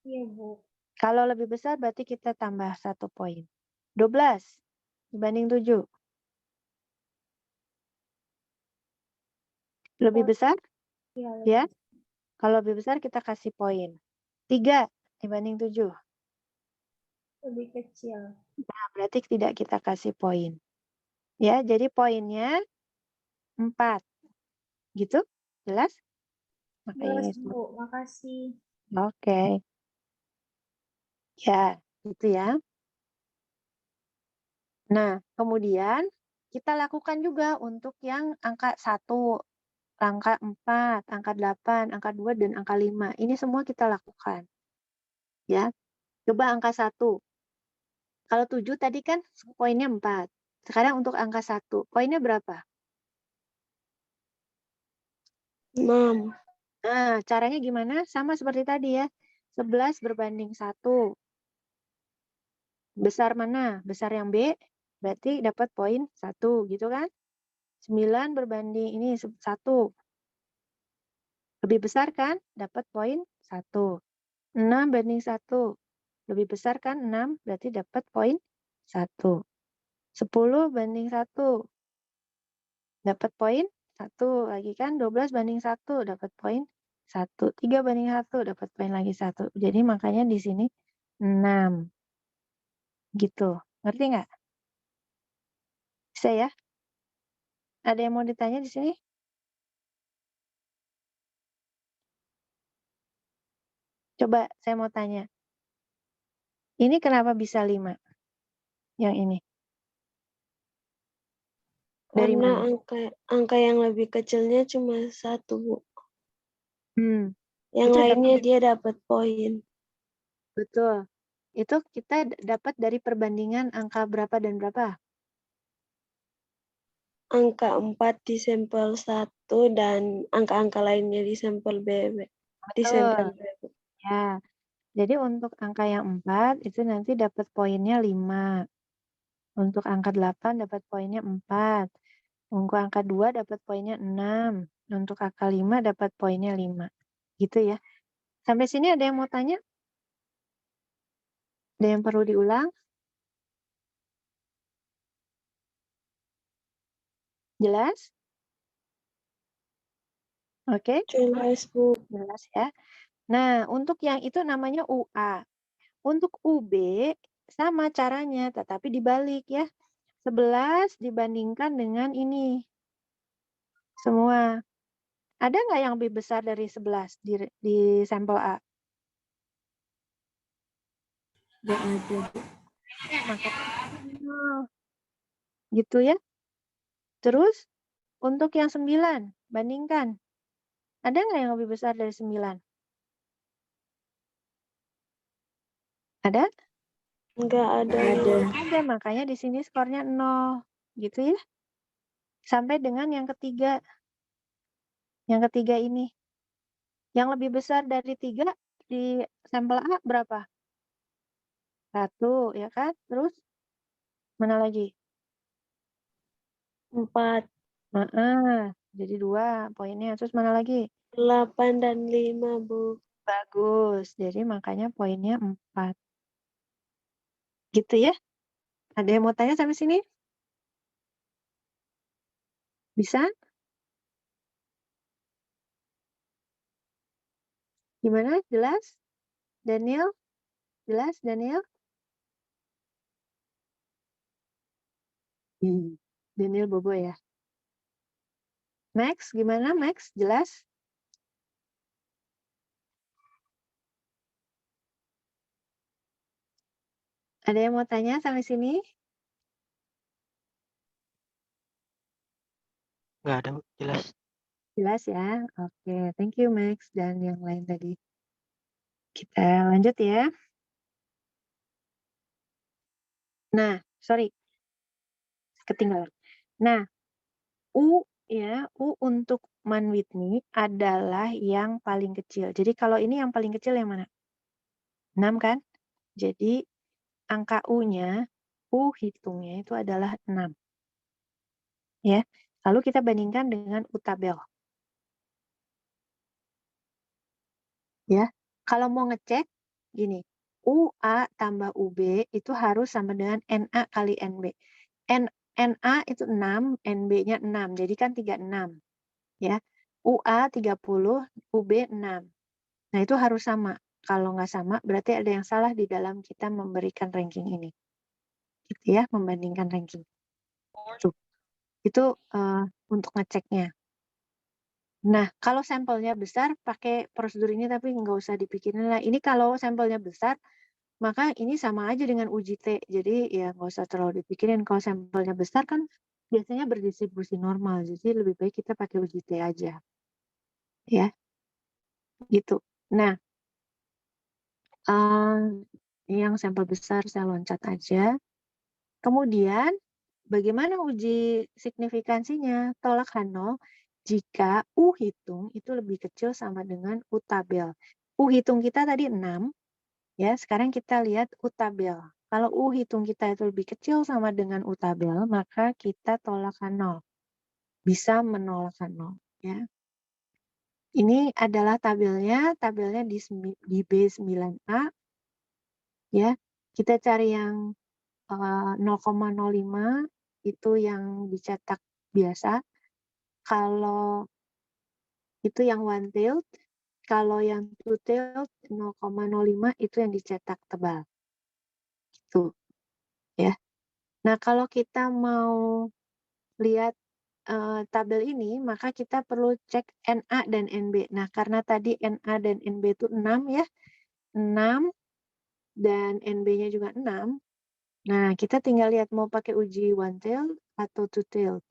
Iya, Bu. Kalau lebih besar berarti kita tambah 1 poin. 12 dibanding 7. Lebih besar? Iya, Ya. Kalau lebih besar kita kasih poin. 3 dibanding 7. lebih kecil. Nah, berarti tidak kita kasih poin. Ya, jadi poinnya 4. Gitu? Jelas? Jelas, Makanya Bu. Makasih. Oke. Ya, gitu ya. Nah, kemudian kita lakukan juga untuk yang angka 1, angka 4, angka 8, angka 2, dan angka 5. Ini semua kita lakukan. Ya. Coba angka 1. Kalau 7 tadi kan poinnya 4. Sekarang untuk angka 1, poinnya berapa? 6. Nah, caranya gimana? Sama seperti tadi ya. 11 berbanding 1. Besar mana? Besar yang B, berarti dapat poin 1, gitu kan? 9 berbanding ini 1. Lebih besar kan? Dapat poin 1. 6 banding 1. Lebih besar kan? 6, berarti dapat poin 1. 10 banding 1. Dapat poin 1 lagi kan? 12 banding 1 dapat poin 1. 3 banding 1 dapat poin lagi 1. Jadi makanya di sini 6. Gitu. Ngerti nggak? Bisa ya? Ada yang mau ditanya di sini? Coba saya mau tanya. Ini kenapa bisa 5? Yang ini. Dari Karena mana? angka yang lebih kecilnya cuma 1, Bu. Yang Itu lainnya dia dapat poin. betul. Itu kita dapat dari perbandingan angka berapa dan berapa? Angka 4 di sampel 1 dan angka-angka lainnya di sampel B. Di sampel B. Ya. Jadi untuk angka yang 4 itu nanti dapat poinnya 5. Untuk angka 8 dapat poinnya 4. Untuk angka 2 dapat poinnya 6. Untuk angka 5 dapat poinnya 5. Gitu ya. Sampai sini ada yang mau tanya? Ada yang perlu diulang? Jelas? Oke? Jelas, Bu. Jelas ya. Nah, untuk yang itu namanya UA. Untuk UB sama caranya, tetapi dibalik ya. 11 dibandingkan dengan ini. Semua. Ada nggak yang lebih besar dari 11 di sampel A? Nggak ada. Gitu ya. Terus untuk yang 9, bandingkan. Ada nggak yang lebih besar dari 9? Ada? Enggak ada. Ada, makanya di sini skornya 0. Gitu ya. Sampai dengan yang ketiga. Yang ketiga ini. Yang lebih besar dari 3 di sampel A berapa? 1, ya kan? Terus mana lagi? 4, Jadi 2 poinnya. Terus mana lagi? 8 dan 5, Bu. Bagus. Jadi makanya poinnya 4. Gitu ya. Ada yang mau tanya sampai sini? Bisa? Gimana? Jelas? Daniel? Jelas, Daniel? Daniel bobo ya. Max, gimana Max? Jelas? Ada yang mau tanya sampai sini? Nggak ada, Bu. Jelas. Jelas ya? Oke, thank you Max dan yang lain tadi. Kita lanjut ya. Nah, sorry. Ketinggalan. Nah, U ya, U untuk Manwithni adalah yang paling kecil. Jadi kalau ini yang paling kecil yang mana? 6 kan? Jadi angka U-nya, U hitungnya itu adalah 6. Ya. Lalu kita bandingkan dengan U tabel. Ya. Kalau mau ngecek gini, UA tambah UB itu harus sama dengan NA kali NB. NA itu 6, NB-nya 6. Jadi kan 36. Ya. UA 30, UB 6. Nah, itu harus sama. Kalau nggak sama, berarti ada yang salah di dalam kita memberikan ranking ini. Gitu ya, membandingkan ranking. Tuh. Itu untuk ngeceknya. Nah, kalau sampelnya besar, pakai prosedur ini tapi nggak usah dipikirin lah. Ini kalau sampelnya besar, maka ini sama aja dengan uji T. Jadi ya nggak usah terlalu dipikirin. Kalau sampelnya besar kan biasanya berdistribusi normal. Jadi lebih baik kita pakai uji T aja. Ya, gitu. Nah, yang sampel besar saya loncat aja. Kemudian, bagaimana uji signifikansinya? Tolak H0 jika U hitung itu lebih kecil sama dengan U tabel. U hitung kita tadi 6, ya. Sekarang kita lihat U tabel. Kalau U hitung kita itu lebih kecil sama dengan U tabel, maka kita tolak H0. Bisa menolak H0, ya. Ini adalah tabelnya di B9A, ya. Kita cari yang 0,05 itu yang dicetak biasa. Kalau itu yang one tailed, kalau yang two tailed 0,05 itu yang dicetak tebal. Gitu. Ya. Nah, kalau kita mau lihat tabel ini, maka kita perlu cek NA dan NB. Nah, karena tadi NA dan NB itu 6 ya. 6 dan NB-nya juga 6. Nah, kita tinggal lihat mau pakai uji one tailed atau two tailed.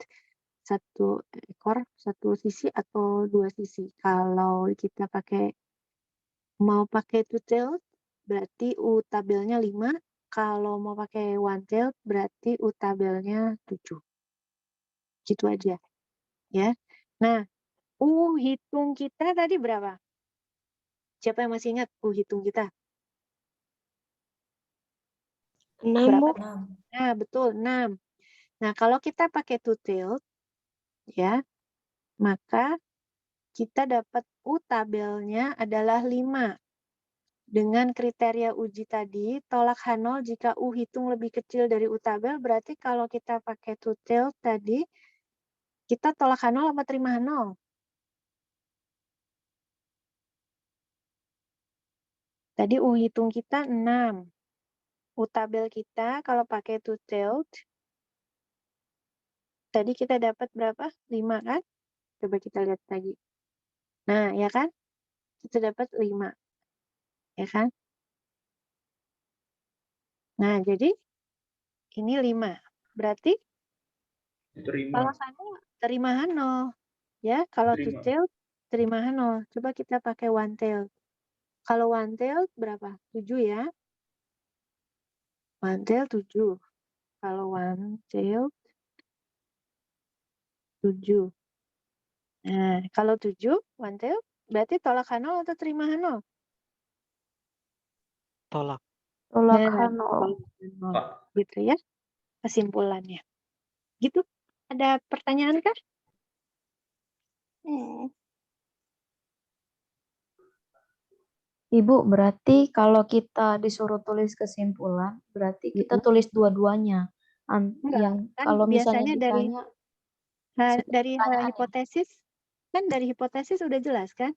Satu ekor, satu sisi atau dua sisi. Kalau kita mau pakai two tailed, berarti U tabelnya 5. Kalau mau pakai one tailed, berarti U tabelnya 7. Gitu aja. Ya. Nah, U hitung kita tadi berapa? Siapa yang masih ingat U hitung kita? 6, Berapa? Bu. Nah, betul, 6. Nah, kalau kita pakai two tailed, ya, maka kita dapat U tabelnya adalah 5. Dengan kriteria uji tadi, tolak H0 jika U hitung lebih kecil dari U tabel, berarti kalau kita pakai two tailed tadi, kita tolak H0 apa terima H0? Tadi U hitung kita 6. U tabel kita kalau pakai two tailed, tadi kita dapat berapa? 5 kan? Coba kita lihat lagi. Nah, ya kan? Kita dapat 5. Ya kan? Nah, jadi ini 5. Berarti Diterima. kalau H0 terima H0. Ya, kalau two Diterima. tailed terima 0. Coba kita pakai one tail. Kalau one tail berapa? 7 ya. One tail 7. Kalau one tail 7. Nah, kalau 7 one tail berarti tolak 0 atau terima 0? Tolak. Tolak Nah, H0. tolak 0. Gitu ya kesimpulannya. Gitu. Ada pertanyaan kah? Ibu, berarti kalau kita disuruh tulis kesimpulan, berarti kita Mm-mm. tulis dua-duanya. Enggak, Yang kan kalau misalnya biasanya dari ditanya setiap pertanyaan ya. hipotesis kan dari hipotesis udah jelas kan?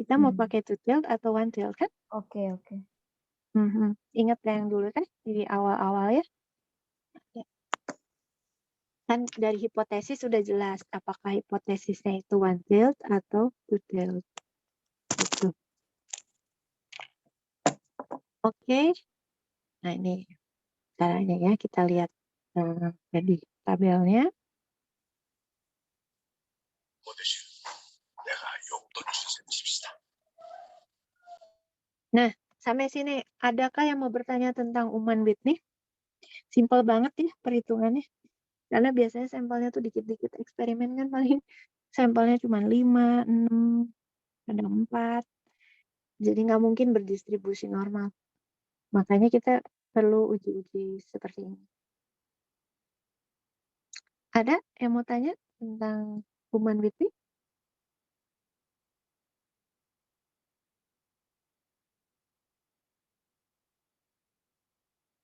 Kita mau pakai two tailed atau one tailed kan? Oke, oke. Ingat yang dulu kan di awal-awal ya? Kan dari hipotesis sudah jelas apakah hipotesisnya itu one tailed atau two tailed. Gitu. Oke. Nah ini caranya ya kita lihat jadi tabelnya. Nah, sampai sini adakah yang mau bertanya tentang Uman Whitney? Simpel banget ya perhitungannya. Karena biasanya sampelnya tuh dikit-dikit eksperimen kan paling sampelnya cuma 5, 6, ada 4. Jadi nggak mungkin berdistribusi normal. Makanya kita perlu uji-uji seperti ini. Ada yang mau tanya tentang Uman Whitney?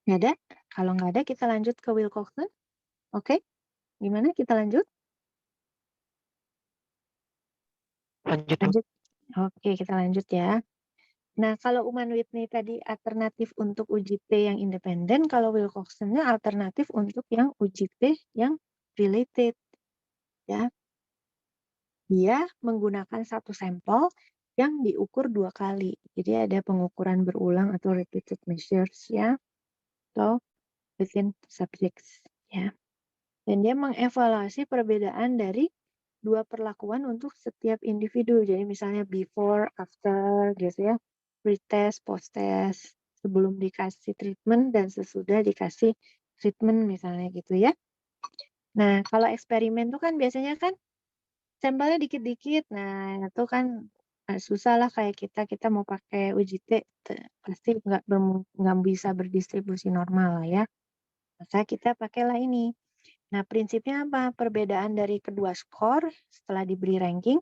Nggak ada? Kalau nggak ada kita lanjut ke Wilcoxon. Oke? Gimana kita lanjut? Lanjut. Oke, kita lanjut ya. Nah, kalau Uman Whitney tadi alternatif untuk uji T yang independen, kalau Wilcoxon-nya alternatif untuk yang uji T yang related. Ya. Dia menggunakan satu sampel yang diukur 2 kali. Jadi ada pengukuran berulang atau repeated measures ya. Atau within subjects ya. Dan dia mengevaluasi perbedaan dari 2 perlakuan untuk setiap individu. Jadi misalnya before, after gitu ya. Pre-test, post-test, sebelum dikasih treatment dan sesudah dikasih treatment misalnya gitu ya. Nah, kalau eksperimen tuh kan biasanya kan sampelnya dikit-dikit. Nah, itu kan susah lah kayak kita mau pakai uji T pasti nggak bisa berdistribusi normal lah ya. Maka kita pakailah ini. Nah, prinsipnya apa? Perbedaan dari kedua skor setelah diberi ranking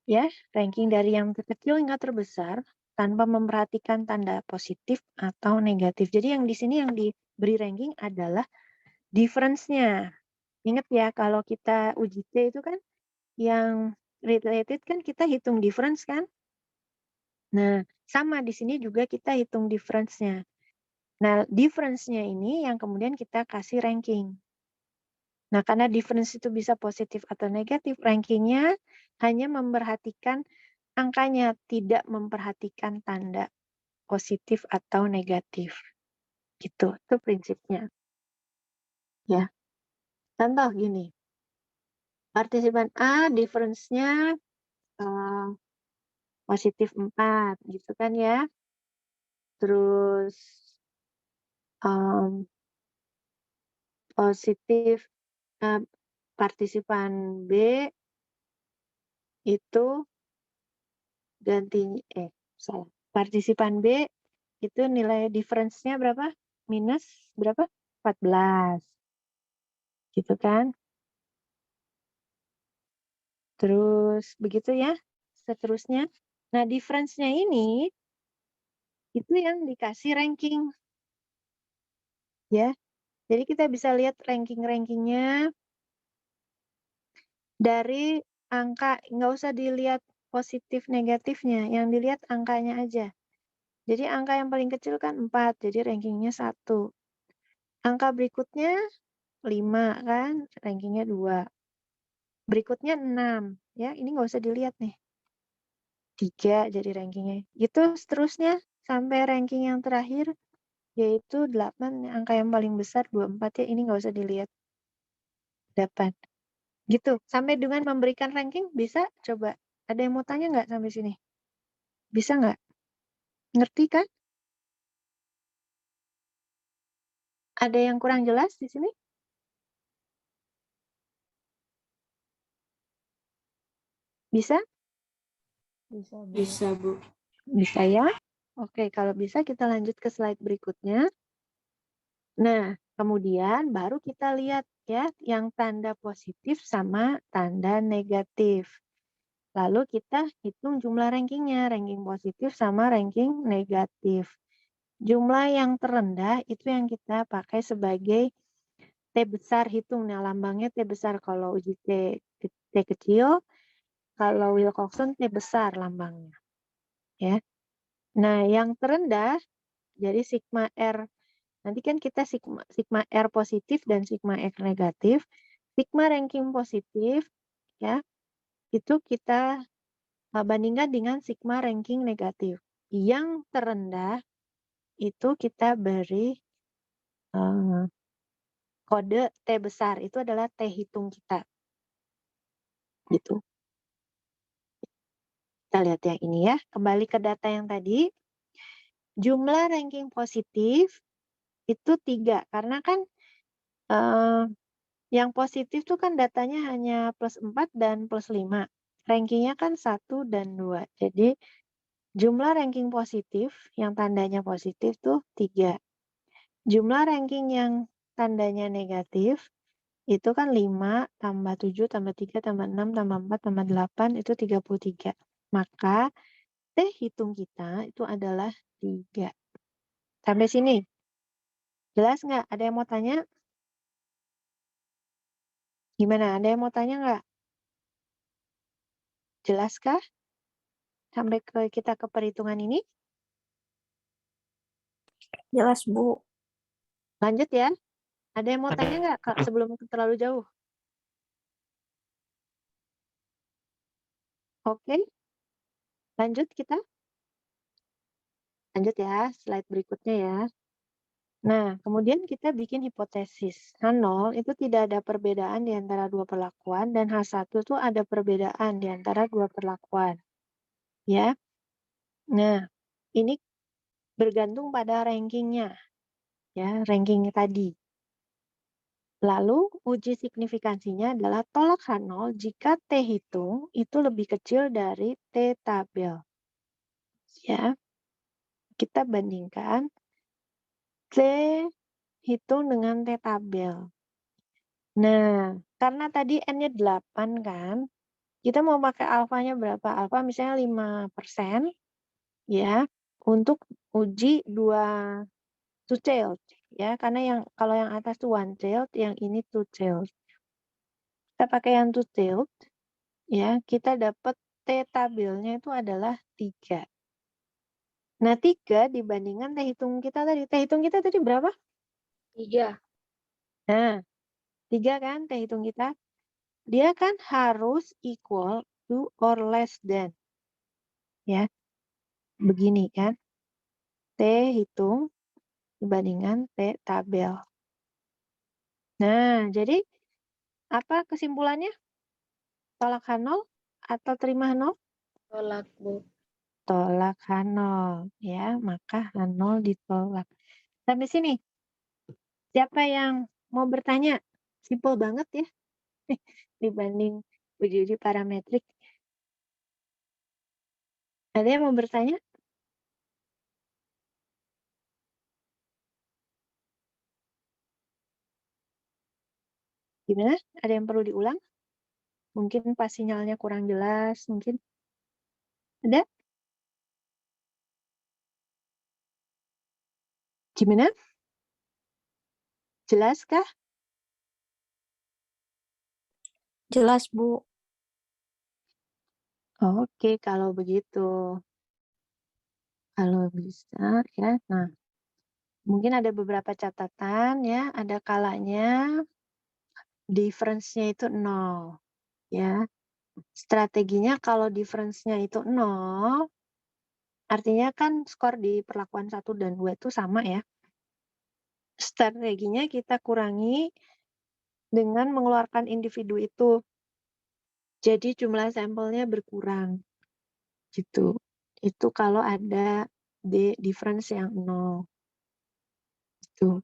ya, ranking dari yang terkecil hingga terbesar tanpa memperhatikan tanda positif atau negatif. Jadi yang di sini yang diberi ranking adalah difference-nya. Ingat ya, kalau kita uji T itu kan yang related kan kita hitung difference kan? Nah, sama di sini juga kita hitung difference-nya. Nah, difference-nya ini yang kemudian kita kasih ranking. Nah, karena difference itu bisa positif atau negatif, rankingnya hanya memperhatikan angkanya, tidak memperhatikan tanda positif atau negatif. Gitu, itu prinsipnya. Ya. Contoh gini. Partisipan A difference-nya positif 4, gitu kan ya. Terus positif partisipan B itu salah. Partisipan B itu nilai difference-nya berapa? Minus berapa? 14. Gitu kan? Terus begitu ya. Seterusnya. Nah, difference-nya ini itu yang dikasih ranking. Ya. Jadi kita bisa lihat ranking-rankingnya dari angka, nggak usah dilihat positif negatifnya, yang dilihat angkanya aja. Jadi angka yang paling kecil kan 4, jadi rankingnya 1. Angka berikutnya 5 kan, rankingnya 2. Berikutnya 6, ya ini nggak usah dilihat nih. 3 jadi rankingnya. Itu seterusnya sampai ranking yang terakhir, yaitu 8, angka yang paling besar 24 ya, ini nggak usah dilihat. 8. Gitu, sampai dengan memberikan ranking bisa coba Ada yang mau tanya nggak sampai sini? Bisa nggak? Ngerti kan? Ada yang kurang jelas di sini? Bisa? Bisa, Bu. Bisa ya? Oke, kalau bisa kita lanjut ke slide berikutnya. Nah, kemudian baru kita lihat ya yang tanda positif sama tanda negatif. Lalu kita hitung jumlah rankingnya, ranking positif sama ranking negatif. Jumlah yang terendah itu yang kita pakai sebagai T besar hitung. Nah, lambangnya T besar kalau uji T kecil, kalau Wilcoxon T besar lambangnya. Ya. Nah, yang terendah jadi sigma R. Nanti kan kita sigma R positif dan sigma X negatif. Sigma ranking positif ya, itu kita bandingkan dengan sigma ranking negatif. Yang terendah itu kita beri kode T besar, itu adalah T hitung kita. Gitu. Kita lihat yang ini ya. Kembali ke data yang tadi. Jumlah ranking positif itu 3. Karena kan yang positif tuh kan datanya hanya +4 dan +5. Rankingnya kan 1 dan 2. Jadi jumlah ranking positif yang tandanya positif tuh 3. Jumlah ranking yang tandanya negatif itu kan 5 tambah 7 tambah 3 tambah 6 tambah 4 tambah 8 itu 33. Maka T hitung kita itu adalah 3. Sampai sini. Jelas nggak? Ada yang mau tanya? Gimana? Ada yang mau tanya nggak? Jelaskah? Sampai kita ke perhitungan ini? Jelas, Bu. Lanjut ya. Ada yang mau Ada. tanya nggak Kak, sebelum terlalu jauh? Oke. Lanjut kita. Lanjut ya, slide berikutnya ya. Nah, kemudian kita bikin hipotesis. H0 itu tidak ada perbedaan di antara dua perlakuan dan H1 itu ada perbedaan di antara dua perlakuan. Ya. Nah, ini bergantung pada rankingnya. Ya, ranking tadi. Lalu uji signifikansinya adalah tolak H0 jika T hitung itu lebih kecil dari T tabel. Ya. Kita bandingkan T hitung dengan T tabel. Nah, karena tadi N-nya 8 kan, kita mau pakai alfanya berapa? Alfa misalnya 5%, ya, untuk uji 2 two-tailed, ya, karena yang kalau yang atas tuh one-tailed, yang ini two-tailed. Kita pakai yang two-tailed, ya, kita dapat T tabelnya itu adalah 3. Nah, 3 dibandingkan T hitung kita tadi. T hitung kita tadi berapa? 3. Nah, 3 kan T hitung kita. Dia kan harus equal to or less than. Ya, begini kan. T hitung dibandingkan T tabel. Nah, jadi apa kesimpulannya? Tolak H0 atau terima H0? Tolak, Bu. Tolak H0. Ya, maka H0 ditolak. Sampai sini. Siapa yang mau bertanya? Simple banget ya. Dibanding uji-uji parametrik. Ada yang mau bertanya? Gimana? Ada yang perlu diulang? Mungkin pas sinyalnya kurang jelas, mungkin. Ada? Gimana? Jelaskah? Jelas, Bu. Oke, kalau begitu. Kalau bisa ya. Nah, mungkin ada beberapa catatan ya. Ada kalanya difference-nya itu 0. Ya. Strateginya kalau difference-nya itu 0, artinya kan skor di perlakuan 1 dan 2 itu sama ya. Strateginya kita kurangi dengan mengeluarkan individu itu. Jadi jumlah sampelnya berkurang gitu. Itu kalau ada difference yang 0. Gitu.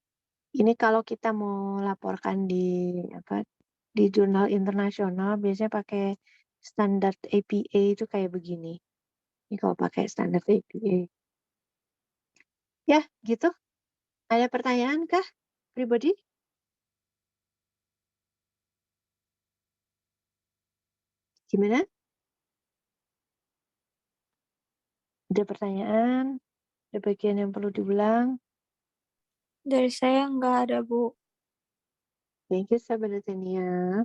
Ini kalau kita mau laporkan di jurnal internasional biasanya pakai standar APA itu kayak begini. Ini kalau pakai standar APA. Ya, gitu. Ada pertanyaan kah? Pribadi? Gimana? Ada pertanyaan? Ada bagian yang perlu diulang? Dari saya nggak ada, Bu. Thank you, Sahabat Tania.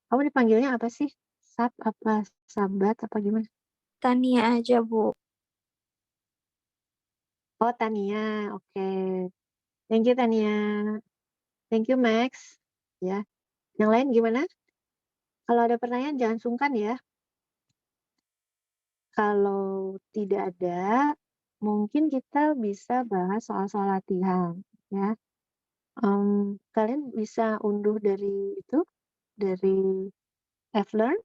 Kamu dipanggilnya apa sih? Sab apa? Sahabat apa gimana? Tania aja, Bu. Oh, Tania. Oke. Thank you, Tania. Thank you, Max. Ya. Yang lain gimana? Kalau ada pertanyaan jangan sungkan ya. Kalau tidak ada, mungkin kita bisa bahas soal-soal latihan, ya. Kalian bisa unduh dari itu, dari Have Learn.